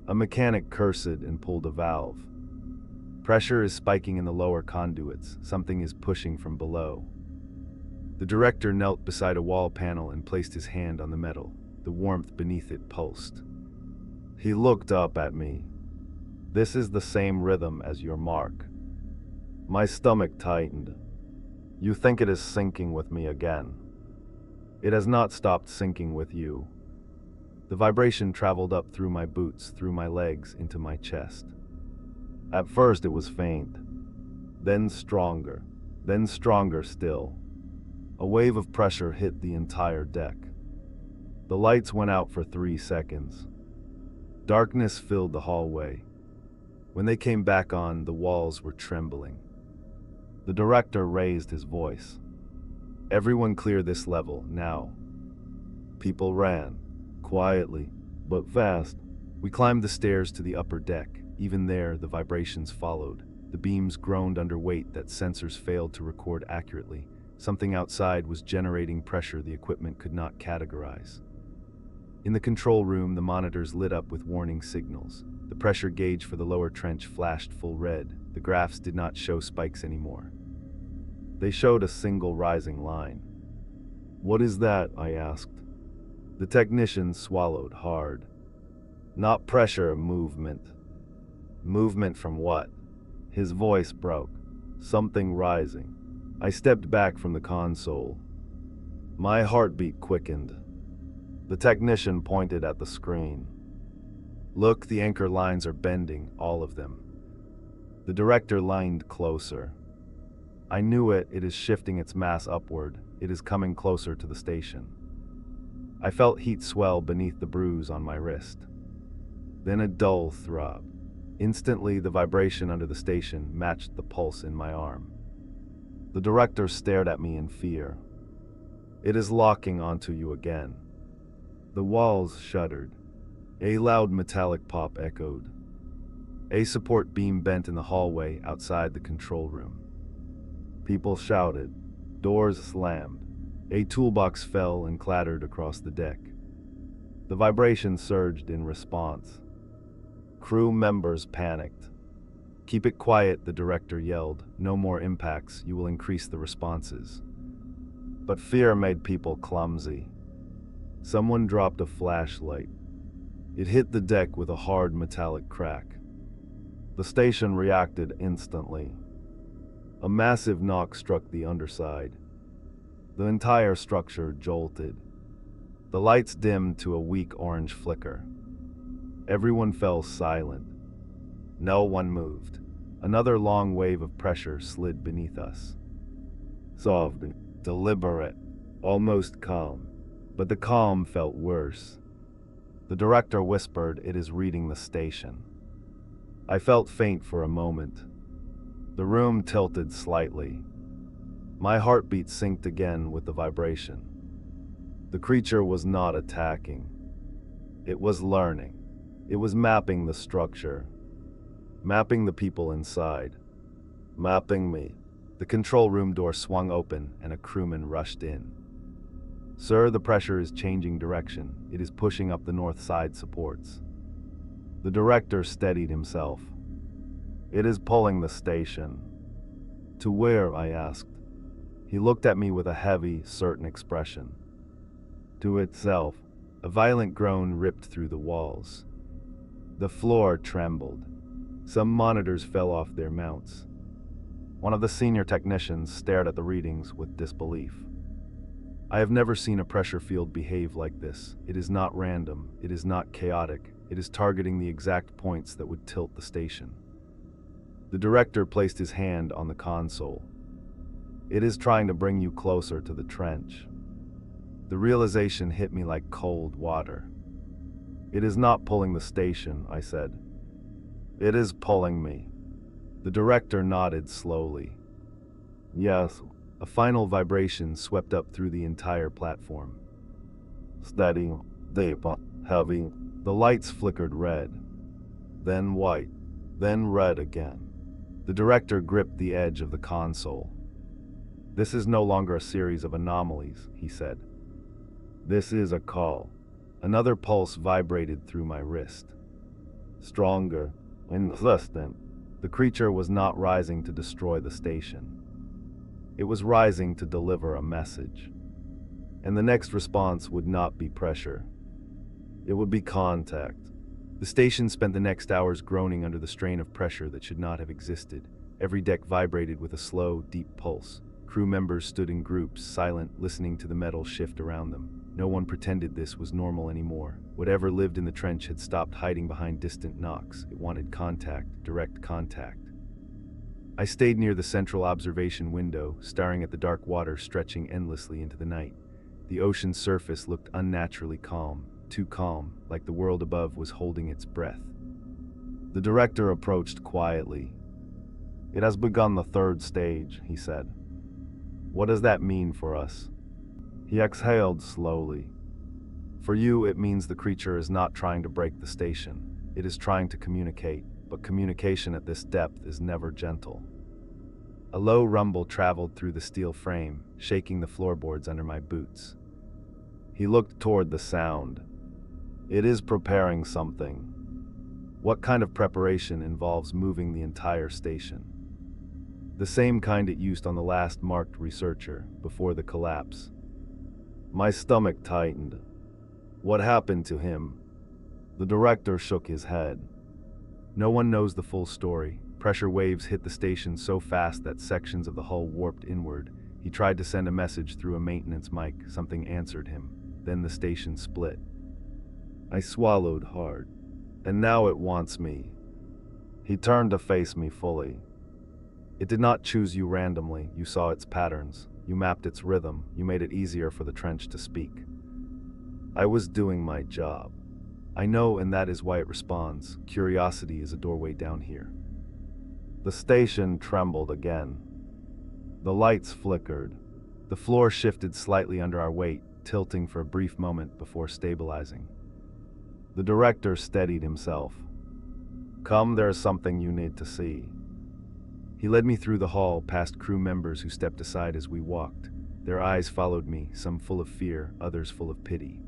A: A mechanic cursed and pulled a valve. Pressure is spiking in the lower conduits. Something is pushing from below. The director knelt beside a wall panel and placed his hand on the metal. The warmth beneath it pulsed. He looked up at me. "This is the same rhythm as your mark." My stomach tightened. "You think it is sinking with me again. It has not stopped sinking with you." The vibration traveled up through my boots, through my legs, into my chest. At first it was faint, then stronger still. A wave of pressure hit the entire deck. The lights went out for 3 seconds. Darkness filled the hallway. When they came back on, the walls were trembling. The director raised his voice. "Everyone clear this level, now." People ran, quietly, but fast. We climbed the stairs to the upper deck. Even there, the vibrations followed. The beams groaned under weight that sensors failed to record accurately. Something outside was generating pressure the equipment could not categorize. In the control room, the monitors lit up with warning signals. The pressure gauge for the lower trench flashed full red. The graphs did not show spikes anymore. They showed a single rising line. "What is that?" I asked. The technician swallowed hard. "Not pressure, movement." "Movement from what?" His voice broke. "Something rising." I stepped back from the console. My heartbeat quickened. The technician pointed at the screen. "Look, the anchor lines are bending, all of them." The The director leaned closer. I knew it. It is shifting its mass upward. It is coming closer to the station. I felt heat swell beneath the bruise on my wrist. Then a dull throb. Instantly, the vibration under the station matched the pulse in my arm. The director stared at me in fear. It is locking onto you again. The walls shuddered. A loud metallic pop echoed. A support beam bent in the hallway outside the control room. People shouted. Doors slammed. A toolbox fell and clattered across the deck. The vibration surged in response. Crew members panicked. "Keep it quiet," the director yelled. "No more impacts. You will increase the responses." But fear made people clumsy. Someone dropped a flashlight. It hit the deck with a hard metallic crack. The station reacted instantly. A massive knock struck the underside. The entire structure jolted. The lights dimmed to a weak orange flicker. Everyone fell silent. No one moved. Another long wave of pressure slid beneath us. Soft, deliberate, almost calm. But the calm felt worse. The director whispered, "It is reading the station." I felt faint for a moment. The room tilted slightly. My heartbeat synced again with the vibration. The creature was not attacking. It was learning. It was mapping the structure. Mapping the people inside. Mapping me. The control room door swung open and a crewman rushed in. "Sir, the pressure is changing direction. It is pushing up the north side supports." The director steadied himself. "It is pulling the station." "To where?" I asked. He looked at me with a heavy, certain expression. "To itself." A violent groan ripped through the walls. The floor trembled. Some monitors fell off their mounts. One of the senior technicians stared at the readings with disbelief. I have never seen a pressure field behave like this. It is not random. It is not chaotic. It is targeting the exact points that would tilt the station. The director placed his hand on the console. "It is trying to bring you closer to the trench." The realization hit me like cold water. "It is not pulling the station," I said. "It is pulling me." The director nodded slowly. "Yes." A final vibration swept up through the entire platform. Steady, deep, heavy. The lights flickered red, then white, then red again. The director gripped the edge of the console. "This is no longer a series of anomalies," he said. "This is a call." Another pulse vibrated through my wrist. Stronger, insistent. The creature was not rising to destroy the station. It was rising to deliver a message. And the next response would not be pressure. It would be contact. The station spent the next hours groaning under the strain of pressure that should not have existed. Every deck vibrated with a slow, deep pulse. Crew members stood in groups, silent, listening to the metal shift around them. No one pretended this was normal anymore. Whatever lived in the trench had stopped hiding behind distant knocks. It wanted contact, direct contact. I stayed near the central observation window, staring at the dark water stretching endlessly into the night. The ocean's surface looked unnaturally calm, too calm, like the world above was holding its breath. The director approached quietly. "It has begun the third stage," he said. "What does that mean for us?" He exhaled slowly. "For you, it means the creature is not trying to break the station. It is trying to communicate, but communication at this depth is never gentle." A low rumble traveled through the steel frame, shaking the floorboards under my boots. He looked toward the sound. "It is preparing something." "What kind of preparation involves moving the entire station?" "The same kind it used on the last marked researcher, before the collapse." My stomach tightened. "What happened to him?" The director shook his head. "No one knows the full story. Pressure waves hit the station so fast that sections of the hull warped inward. He tried to send a message through a maintenance mic. Something answered him. Then the station split." I swallowed hard. "And now it wants me." He turned to face me fully. It did not choose you randomly. You saw its patterns. You mapped its rhythm. You made it easier for the trench to speak. I was doing my job. I know, and that is why it responds. Curiosity is a doorway down here. The station trembled again. The lights flickered. The floor shifted slightly under our weight, tilting for a brief moment before stabilizing. The director steadied himself. Come, there is something you need to see. He led me through the hall, past crew members who stepped aside as we walked. Their eyes followed me, some full of fear, others full of pity.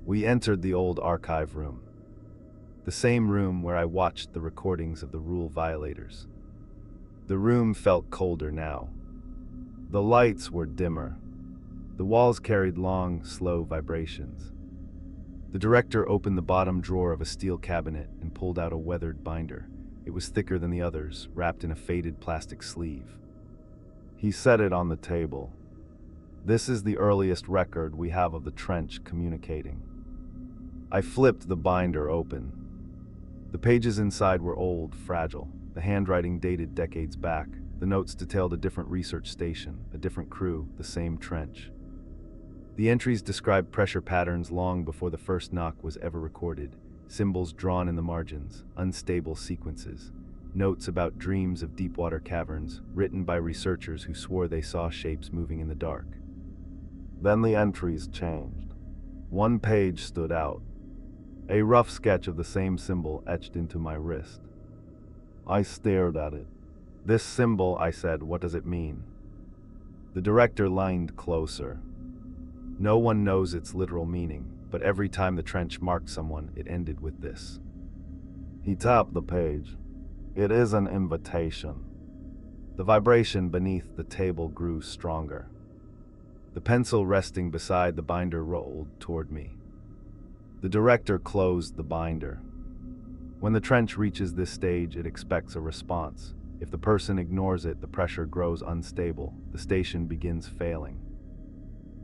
A: We entered the old archive room. The same room where I watched the recordings of the rule violators. The room felt colder now. The lights were dimmer. The walls carried long, slow vibrations. The director opened the bottom drawer of a steel cabinet and pulled out a weathered binder. It was thicker than the others, wrapped in a faded plastic sleeve. He set it on the table. This is the earliest record we have of the trench communicating. I flipped the binder open. The pages inside were old, fragile. The handwriting dated decades back. The notes detailed a different research station, a different crew, the same trench. The entries described pressure patterns long before the first knock was ever recorded, symbols drawn in the margins, unstable sequences, notes about dreams of Deepwater caverns, written by researchers who swore they saw shapes moving in the dark. Then the entries changed. One page stood out. A rough sketch of the same symbol etched into my wrist. I stared at it. This symbol, I said, what does it mean? The director leaned closer. No one knows its literal meaning, but every time the trench marked someone, it ended with this. He tapped the page. It is an invitation. The vibration beneath the table grew stronger. The pencil resting beside the binder rolled toward me. The director closed the binder. When the trench reaches this stage, it expects a response. If the person ignores it, the pressure grows unstable. The station begins failing.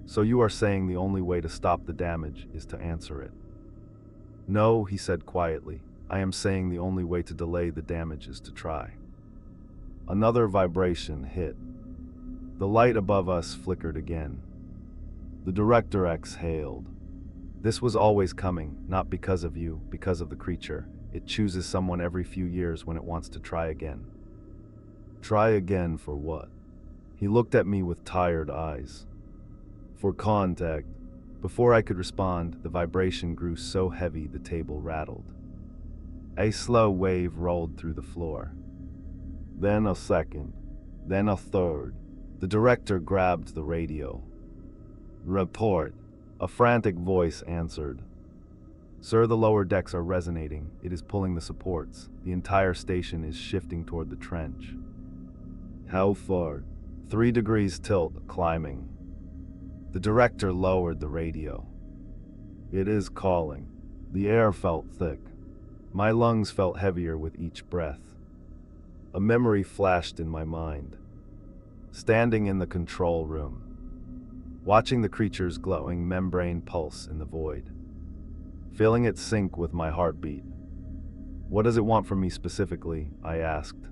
A: So you are saying the only way to stop the damage is to answer it? No, he said quietly. I am saying the only way to delay the damage is to try. Another vibration hit. The light above us flickered again. The director exhaled. This was always coming, not because of you, because of the creature. It chooses someone every few years when it wants to try again. Try again for what? He looked at me with tired eyes. For contact. Before I could respond, the vibration grew so heavy the table rattled. A slow wave rolled through the floor. Then a second. Then a third. The director grabbed the radio. Report. A frantic voice answered. Sir, the lower decks are resonating. It is pulling the supports. The entire station is shifting toward the trench. How far? 3 degrees tilt, climbing. The director lowered the radio. It is calling. The air felt thick. My lungs felt heavier with each breath. A memory flashed in my mind. Standing in the control room, watching the creature's glowing membrane pulse in the void, feeling it sync with my heartbeat. What does it want from me specifically? I asked.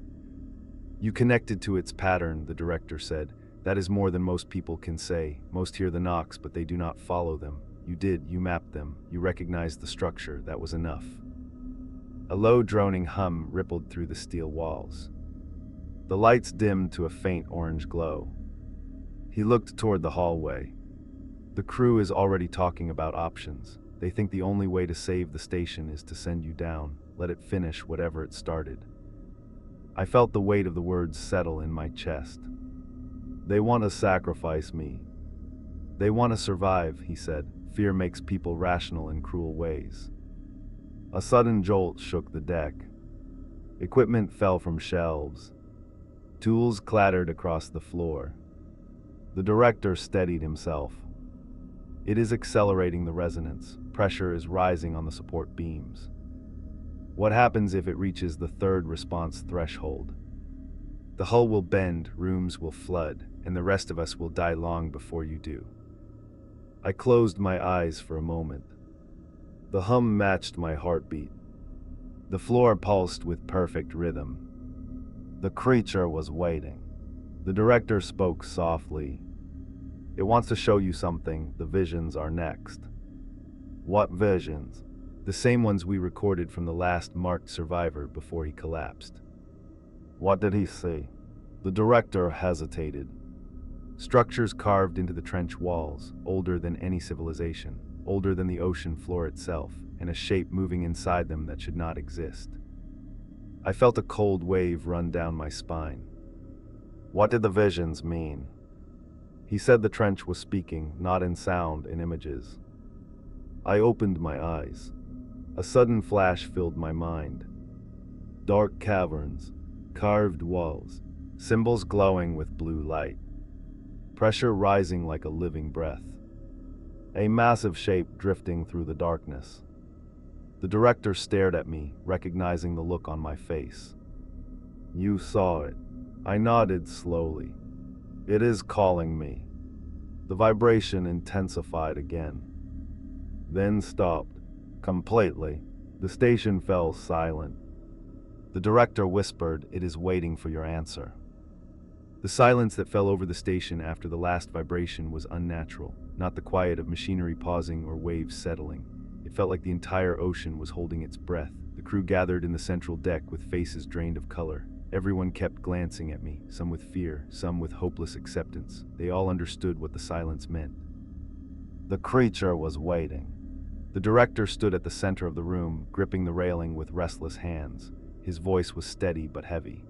A: You connected to its pattern, the director said. That is more than most people can say. Most hear the knocks, but they do not follow them. You did, you mapped them. You recognized the structure. That was enough. A low droning hum rippled through the steel walls. The lights dimmed to a faint orange glow. He looked toward the hallway. The crew is already talking about options. They think the only way to save the station is to send you down, let it finish whatever it started. I felt the weight of the words settle in my chest. They want to sacrifice me. They want to survive, he said. Fear makes people rational in cruel ways. A sudden jolt shook the deck. Equipment fell from shelves. Tools clattered across the floor. The director steadied himself. It is accelerating the resonance. Pressure is rising on the support beams. What happens if it reaches the third response threshold? The hull will bend, rooms will flood, and the rest of us will die long before you do. I closed my eyes for a moment. The hum matched my heartbeat. The floor pulsed with perfect rhythm. The creature was waiting. The director spoke softly. It wants to show you something. The visions are next. What visions? The same ones we recorded from the last marked survivor before he collapsed. What did he see? The director hesitated. Structures carved into the trench walls, older than any civilization, older than the ocean floor itself, and a shape moving inside them that should not exist. I felt a cold wave run down my spine. What did the visions mean? He said the trench was speaking, not in sound, in images. I opened my eyes. A sudden flash filled my mind. Dark caverns, carved walls, symbols glowing with blue light. Pressure rising like a living breath. A massive shape drifting through the darkness. The director stared at me, recognizing the look on my face. You saw it. I nodded slowly. It is calling me. The vibration intensified again. Then stopped. Completely. The station fell silent. The director whispered, "It is waiting for your answer." The silence that fell over the station after the last vibration was unnatural, not the quiet of machinery pausing or waves settling. It felt like the entire ocean was holding its breath. The crew gathered in the central deck with faces drained of color. Everyone kept glancing at me, some with fear, some with hopeless acceptance. They all understood what the silence meant. The creature was waiting. The director stood at the center of the room, gripping the railing with restless hands. His voice was steady but heavy.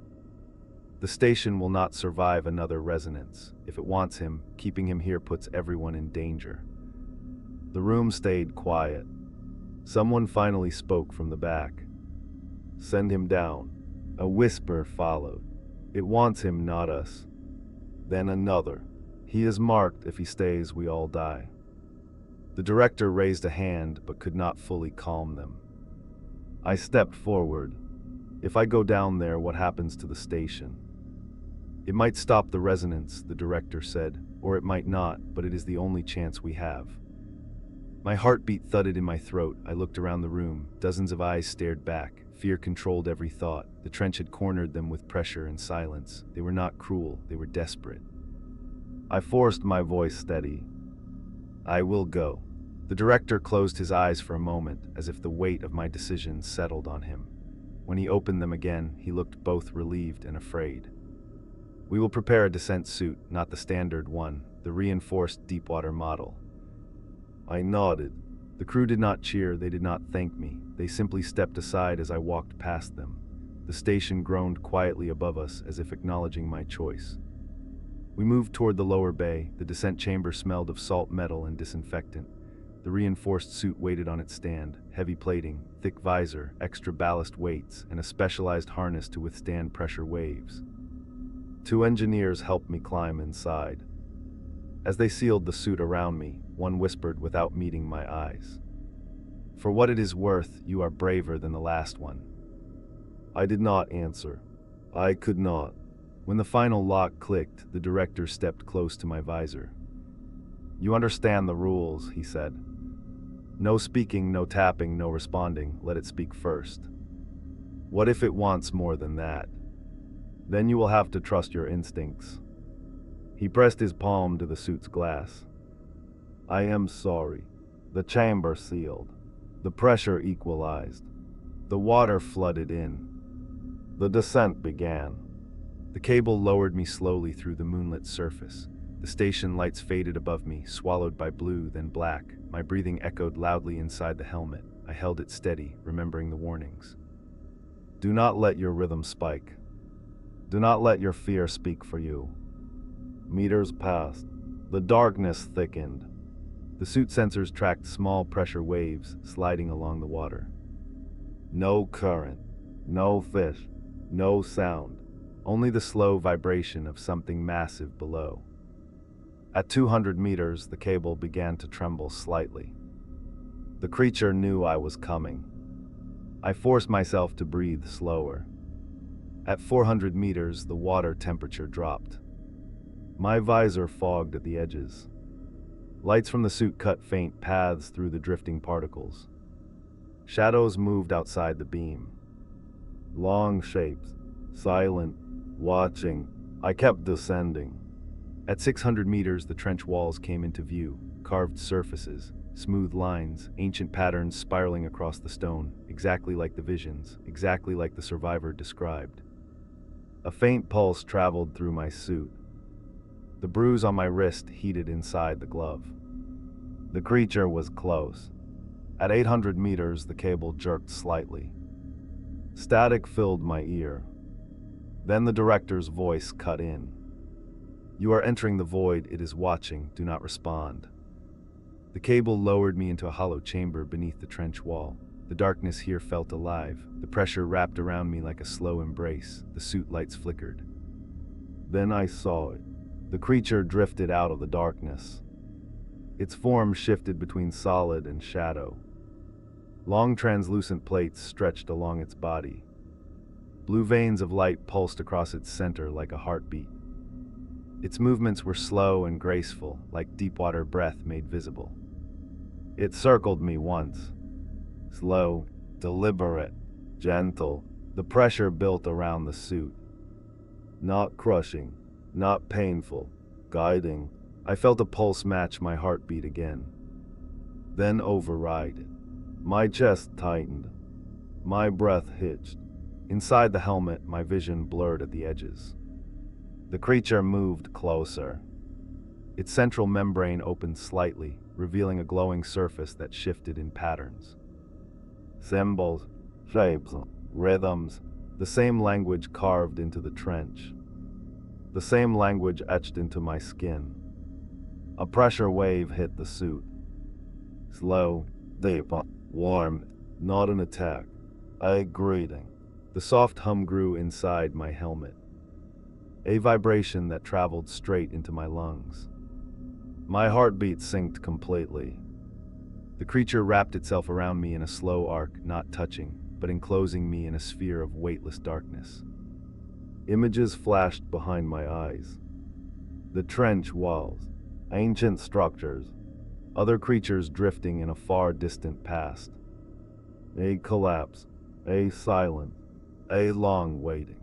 A: The station will not survive another resonance. If it wants him, keeping him here puts everyone in danger. The room stayed quiet. Someone finally spoke from the back. Send him down. A whisper followed. It wants him, not us. Then another. He is marked. If he stays, we all die. The director raised a hand but could not fully calm them. I stepped forward. If I go down there, what happens to the station? It might stop the resonance, the director said, or it might not, but it is the only chance we have. My heartbeat thudded in my throat. I looked around the room. Dozens of eyes stared back. Fear controlled every thought. The trench had cornered them with pressure and silence. They were not cruel, they were desperate. I forced my voice steady. I will go. The director closed his eyes for a moment, as if the weight of my decision settled on him. When he opened them again, he looked both relieved and afraid. We will prepare a descent suit, not the standard one, the reinforced Deepwater model. I nodded. The crew did not cheer, they did not thank me. They simply stepped aside as I walked past them. The station groaned quietly above us, as if acknowledging my choice. We moved toward the lower bay. The descent chamber smelled of salt metal and disinfectant. The reinforced suit waited on its stand, heavy plating, thick visor, extra ballast weights, and a specialized harness to withstand pressure waves. 2 engineers helped me climb inside. As they sealed the suit around me, one whispered without meeting my eyes. For what it is worth, you are braver than the last one. I did not answer. I could not. When the final lock clicked, the director stepped close to my visor. You understand the rules, he said. No speaking, no tapping, no responding. Let it speak first. What if it wants more than that? Then you will have to trust your instincts. He pressed his palm to the suit's glass. I am sorry. The chamber sealed. The pressure equalized. The water flooded in. The descent began. The cable lowered me slowly through the moonlit surface. The station lights faded above me, swallowed by blue, then black. My breathing echoed loudly inside the helmet. I held it steady, remembering the warnings. Do not let your rhythm spike. Do not let your fear speak for you. Meters passed. The darkness thickened. The suit sensors tracked small pressure waves sliding along the water. No current, no fish, no sound, only the slow vibration of something massive below. At 200 meters, the cable began to tremble slightly. The creature knew I was coming. I forced myself to breathe slower. At 400 meters, the water temperature dropped. My visor fogged at the edges. Lights from the suit cut faint paths through the drifting particles. Shadows moved outside the beam. long shapes, silent, watching. I kept descending. At 600 meters, the trench walls came into view, carved surfaces, smooth lines, ancient patterns spiraling across the stone, exactly like the visions, exactly like the survivor described. A faint pulse traveled through my suit. The bruise on my wrist heated inside the glove. The creature was close. At 800 meters, the cable jerked slightly. Static filled my ear. Then the director's voice cut in. "You are entering the void. It is watching. Do not respond." The cable lowered me into a hollow chamber beneath the trench wall. The darkness here felt alive. The pressure wrapped around me like a slow embrace. The suit lights flickered. Then I saw it. The creature drifted out of the darkness. Its form shifted between solid and shadow. Long translucent plates stretched along its body. Blue veins of light pulsed across its center like a heartbeat. Its movements were slow and graceful, like Deepwater breath made visible. It circled me once. Slow, deliberate, gentle. The pressure built around the suit. Not crushing, not painful, guiding. I felt a pulse match my heartbeat again. Then override it. My chest tightened. My breath hitched. Inside the helmet, my vision blurred at the edges. The creature moved closer. Its central membrane opened slightly, revealing a glowing surface that shifted in patterns. Symbols, shapes, rhythms, the same language carved into the trench. The same language etched into my skin. A pressure wave hit the suit. Slow, deep, warm, not an attack, a greeting. The soft hum grew inside my helmet. A vibration that traveled straight into my lungs. My heartbeat synced completely. The creature wrapped itself around me in a slow arc, not touching, but enclosing me in a sphere of weightless darkness. Images flashed behind my eyes. The trench walls, ancient structures, other creatures drifting in a far distant past. A collapse, a silence, a long waiting.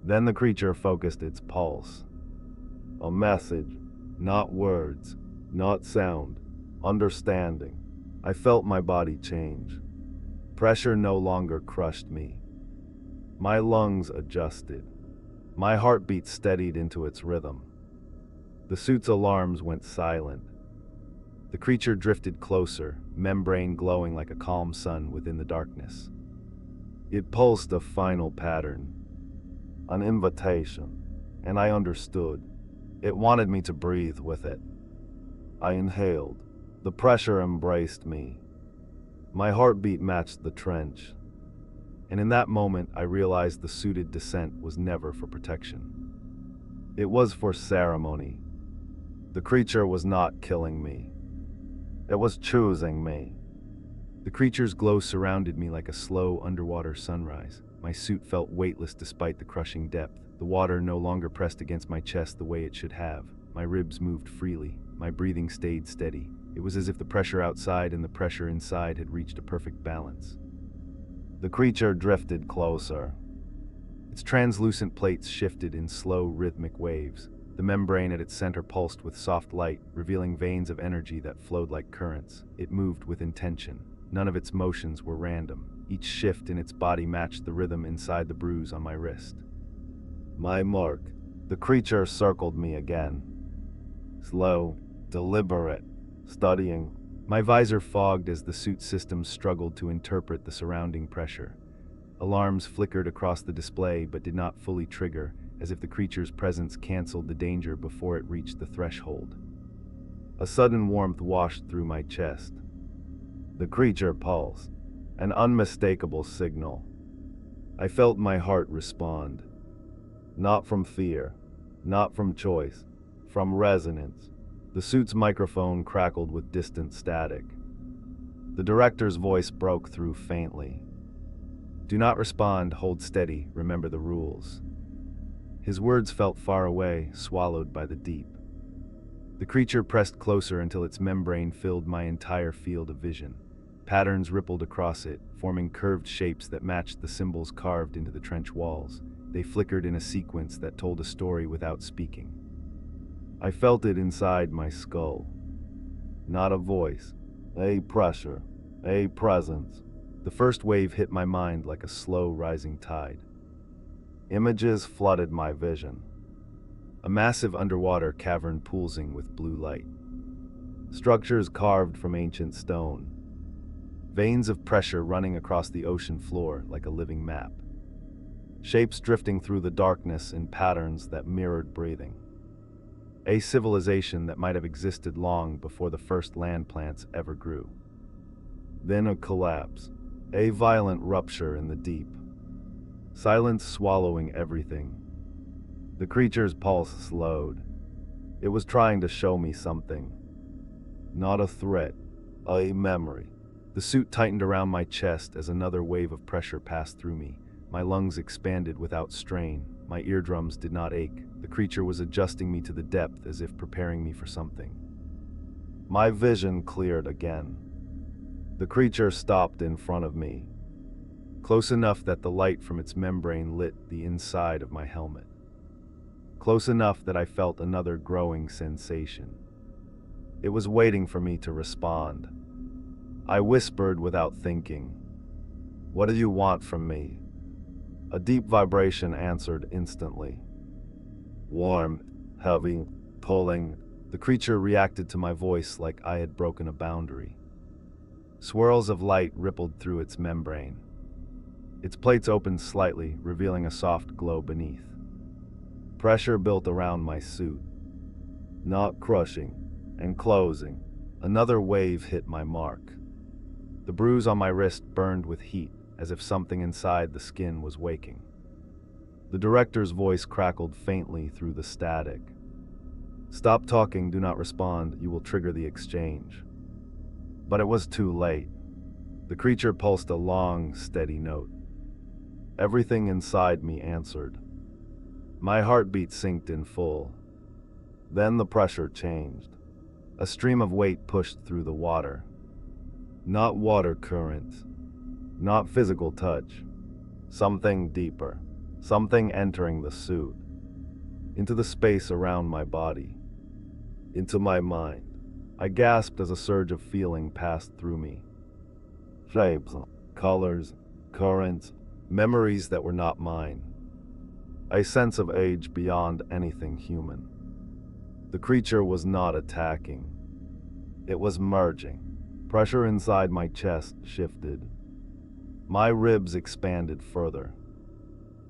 A: Then the creature focused its pulse. A message, not words, not sound, understanding. I felt my body change. Pressure no longer crushed me. My lungs adjusted. My heartbeat steadied into its rhythm. The suit's alarms went silent. The creature drifted closer, membrane glowing like a calm sun within the darkness. It pulsed a final pattern, an invitation, and I understood. It wanted me to breathe with it. I inhaled. The pressure embraced me. My heartbeat matched the trench. And in that moment, I realized the suited descent was never for protection. It was for ceremony. The creature was not killing me. It was choosing me. The creature's glow surrounded me like a slow underwater sunrise. My suit felt weightless despite the crushing depth. The water no longer pressed against my chest the way it should have. My ribs moved freely. My breathing stayed steady. It was as if the pressure outside and the pressure inside had reached a perfect balance. The creature drifted closer. Its translucent plates shifted in slow, rhythmic waves. The membrane at its center pulsed with soft light, revealing veins of energy that flowed like currents. It moved with intention. None of its motions were random. Each shift in its body matched the rhythm inside the bruise on my wrist. My mark. The creature circled me again. Slow, deliberate, studying. My visor fogged as the suit system struggled to interpret the surrounding pressure. Alarms flickered across the display but did not fully trigger, as if the creature's presence canceled the danger before it reached the threshold. A sudden warmth washed through my chest. The creature pulsed, an unmistakable signal. I felt my heart respond. Not from fear, not from choice, from resonance. The suit's microphone crackled with distant static. The director's voice broke through faintly. "Do not respond, hold steady, remember the rules." His words felt far away, swallowed by the deep. The creature pressed closer until its membrane filled my entire field of vision. Patterns rippled across it, forming curved shapes that matched the symbols carved into the trench walls. They flickered in a sequence that told a story without speaking. I felt it inside my skull. Not a voice, a pressure, a presence. The first wave hit my mind like a slow rising tide. Images flooded my vision. A massive underwater cavern pulsing with blue light. Structures carved from ancient stone. Veins of pressure running across the ocean floor like a living map. Shapes drifting through the darkness in patterns that mirrored breathing. A civilization that might have existed long before the first land plants ever grew. Then a collapse. A violent rupture in the deep. Silence swallowing everything. The creature's pulse slowed. It was trying to show me something. Not a threat, a memory. The suit tightened around my chest as another wave of pressure passed through me. My lungs expanded without strain. My eardrums did not ache. The creature was adjusting me to the depth as if preparing me for something. My vision cleared again. The creature stopped in front of me, close enough that the light from its membrane lit the inside of my helmet. Close enough that I felt another growing sensation. It was waiting for me to respond. I whispered without thinking, "What do you want from me?" A deep vibration answered instantly. Warm, heavy, pulling. The creature reacted to my voice like I had broken a boundary. Swirls of light rippled through its membrane. Its plates opened slightly, revealing a soft glow beneath. Pressure built around my suit. Not crushing, and closing. Another wave hit my mark. The bruise on my wrist burned with heat, as if something inside the skin was waking. The director's voice crackled faintly through the static. "Stop talking, do not respond, you will trigger the exchange." But it was too late. The creature pulsed a long, steady note. Everything inside me answered. My heartbeat synced in full. Then the pressure changed. A stream of weight pushed through the water. Not water current, not physical touch. Something deeper, something entering the suit, into the space around my body, into my mind. I gasped as a surge of feeling passed through me. Shapes, colors, currents, memories that were not mine. A sense of age beyond anything human. The creature was not attacking. It was merging. Pressure inside my chest shifted. My ribs expanded further.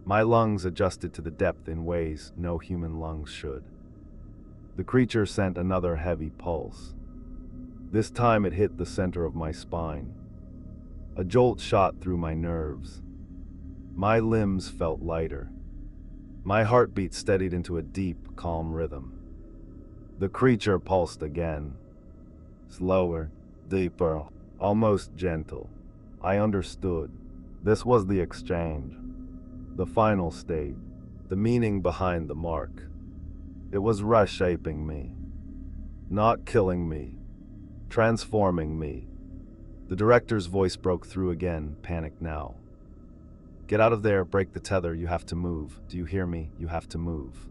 A: My lungs adjusted to the depth in ways no human lungs should. The creature sent another heavy pulse. This time it hit the center of my spine. A jolt shot through my nerves. My limbs felt lighter. My heartbeat steadied into a deep, calm rhythm. The creature pulsed again. Slower, deeper, almost gentle. I understood. This was the exchange. The final stage. The meaning behind the mark. It was reshaping me. Not killing me. Transforming me. The director's voice broke through again, panicked now. "Get out of there, break the tether, you have to move. Do you hear me? You have to move."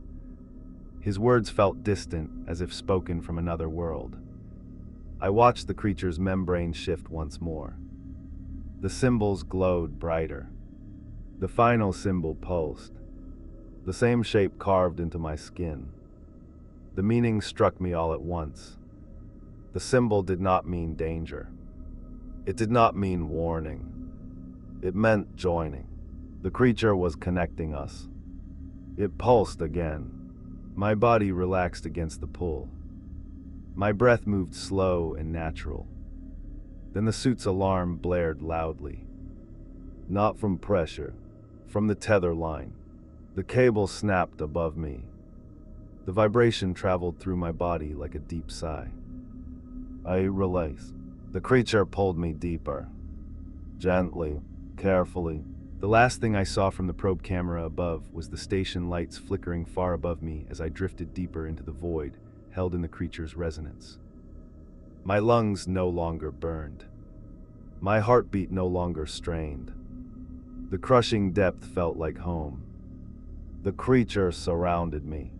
A: His words felt distant, as if spoken from another world. I watched the creature's membrane shift once more. The symbols glowed brighter. The final symbol pulsed. The same shape carved into my skin. The meaning struck me all at once. The symbol did not mean danger. It did not mean warning. It meant joining. The creature was connecting us. It pulsed again. My body relaxed against the pull. My breath moved slow and natural. Then the suit's alarm blared loudly. Not from pressure, from the tether line. The cable snapped above me. The vibration traveled through my body like a deep sigh. I released. The creature pulled me deeper. Gently, carefully. The last thing I saw from the probe camera above was the station lights flickering far above me as I drifted deeper into the void, held in the creature's resonance. My lungs no longer burned. My heartbeat no longer strained. The crushing depth felt like home. The creature surrounded me.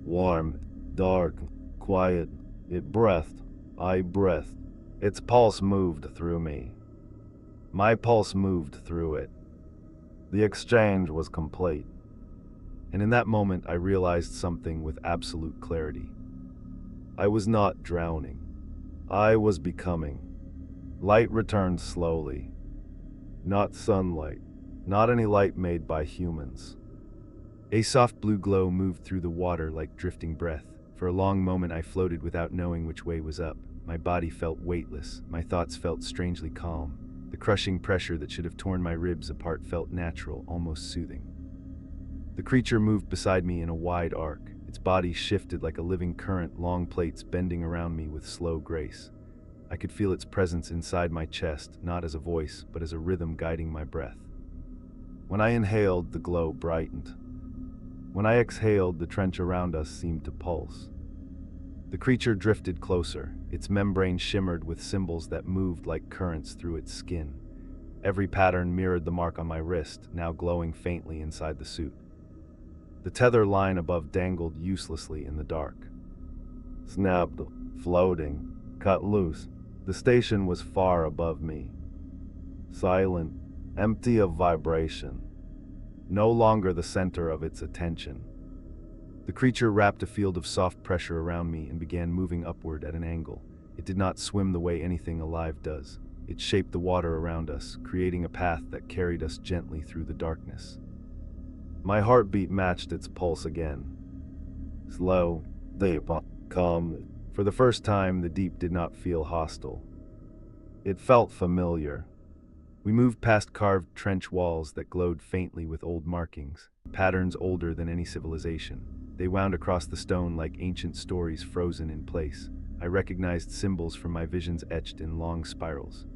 A: Warm, dark, quiet. It breathed. I breathed. Its pulse moved through me. My pulse moved through it. The exchange was complete. And in that moment, I realized something with absolute clarity. I was not drowning. I was becoming. Light returned slowly. Not sunlight. Not any light made by humans. A soft blue glow moved through the water like drifting breath. For a long moment I floated without knowing which way was up. My body felt weightless. My thoughts felt strangely calm. The crushing pressure that should have torn my ribs apart felt natural, almost soothing. The creature moved beside me in a wide arc. Its body shifted like a living current, long plates bending around me with slow grace. I could feel its presence inside my chest, not as a voice, but as a rhythm guiding my breath. When I inhaled, the glow brightened. When I exhaled, the trench around us seemed to pulse. The creature drifted closer. Its membrane shimmered with symbols that moved like currents through its skin. Every pattern mirrored the mark on my wrist, now glowing faintly inside the suit. The tether line above dangled uselessly in the dark. Snapped, floating, cut loose. The station was far above me. Silent, empty of vibration. No longer the center of its attention. The creature wrapped a field of soft pressure around me and began moving upward at an angle. It did not swim the way anything alive does. It shaped the water around us, creating a path that carried us gently through the darkness. My heartbeat matched its pulse again. Slow, deep, calm. For the first time, the deep did not feel hostile. It felt familiar. We moved past carved trench walls that glowed faintly with old markings, patterns older than any civilization. They wound across the stone like ancient stories frozen in place. I recognized symbols from my visions etched in long spirals.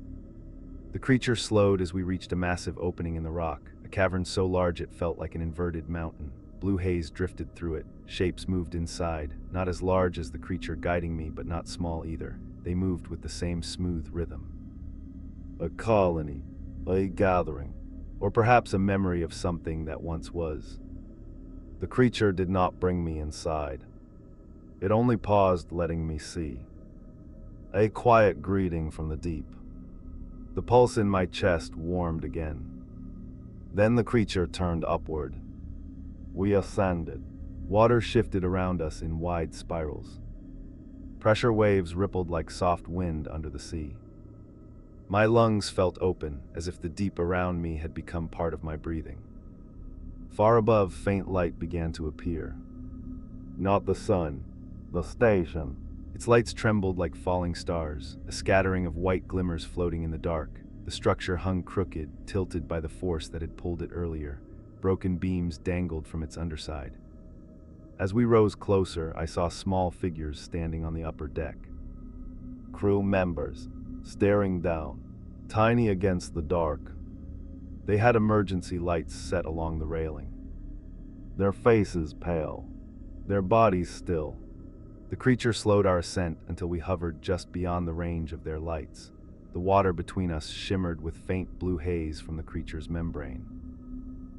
A: The creature slowed as we reached a massive opening in the rock, a cavern so large it felt like an inverted mountain. Blue haze drifted through it. Shapes moved inside, not as large as the creature guiding me, but not small either. They moved with the same smooth rhythm. A colony, a gathering, or perhaps a memory of something that once was. The creature did not bring me inside. It only paused, letting me see. A quiet greeting from the deep. The pulse in my chest warmed again. Then the creature turned upward. We ascended. Water shifted around us in wide spirals. Pressure waves rippled like soft wind under the sea. My lungs felt open, as if the deep around me had become part of my breathing. Far above, faint light began to appear. Not the sun, the station. Its lights trembled like falling stars, a scattering of white glimmers floating in the dark. The structure hung crooked, tilted by the force that had pulled it earlier. Broken beams dangled from its underside. As we rose closer, I saw small figures standing on the upper deck. Crew members, staring down, tiny against the dark. They had emergency lights set along the railing. Their faces pale, their bodies still. The creature slowed our ascent until we hovered just beyond the range of their lights. The water between us shimmered with faint blue haze from the creature's membrane.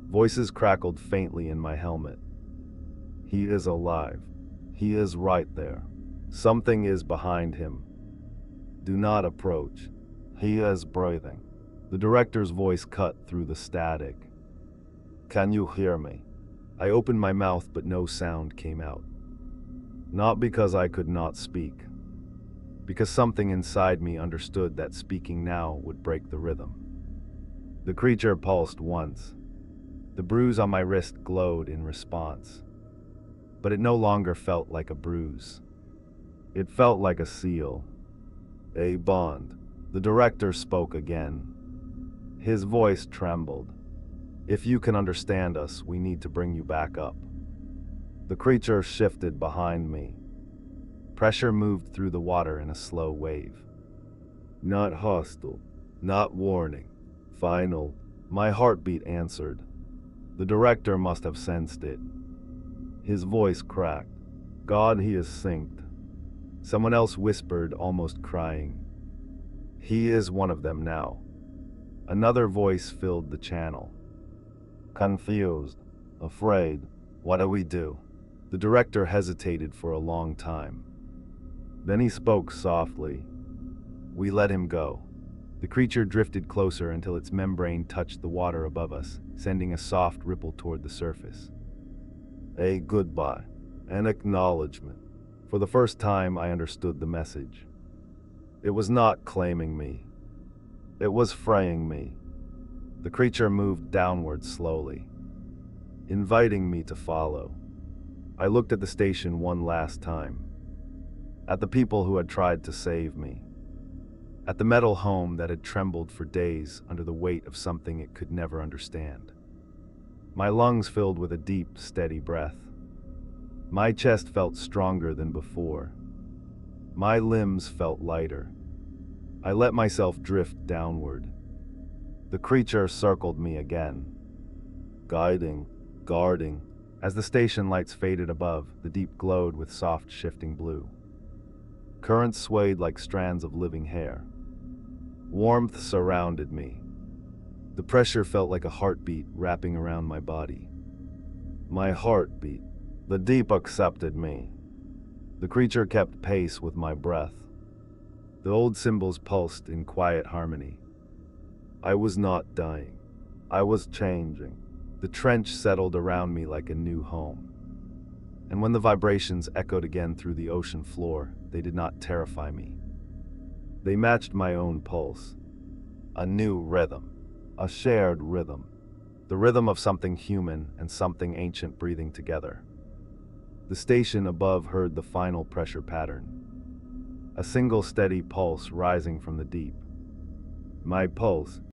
A: Voices crackled faintly in my helmet. He is alive. He is right there. Something is behind him. Do not approach. He is breathing. The director's voice cut through the static. Can you hear me? I opened my mouth, but no sound came out. Not because I could not speak. Because something inside me understood that speaking now would break the rhythm. The creature pulsed once. The bruise on my wrist glowed in response. But it no longer felt like a bruise. It felt like a seal. A bond. The director spoke again. His voice trembled. If you can understand us, we need to bring you back up. The creature shifted behind me. Pressure moved through the water in a slow wave. Not hostile, not warning. Final. My heartbeat answered. The director must have sensed it. His voice cracked. God, he is synced. Someone else whispered, almost crying. He is one of them now. Another voice filled the channel. Confused, afraid, what do we do? The director hesitated for a long time. Then he spoke softly. We let him go. The creature drifted closer until its membrane touched the water above us, sending a soft ripple toward the surface. A goodbye, an acknowledgement. For the first time, I understood the message. It was not claiming me. It was fraying me. The creature moved downward slowly, inviting me to follow. I looked at the station one last time. At the people who had tried to save me. At the metal home that had trembled for days under the weight of something it could never understand. My lungs filled with a deep, steady breath. My chest felt stronger than before. My limbs felt lighter. I let myself drift downward. The creature circled me again, guiding, guarding. As the station lights faded above, the deep glowed with soft, shifting blue. Currents swayed like strands of living hair. Warmth surrounded me. The pressure felt like a heartbeat wrapping around my body. My heartbeat. The deep accepted me. The creature kept pace with my breath. The old symbols pulsed in quiet harmony. I was not dying. I was changing. The trench settled around me like a new home. And when the vibrations echoed again through the ocean floor, they did not terrify me. They matched my own pulse. A new rhythm. A shared rhythm. The rhythm of something human and something ancient breathing together. The station above heard the final pressure pattern. A single steady pulse rising from the deep. My pulse,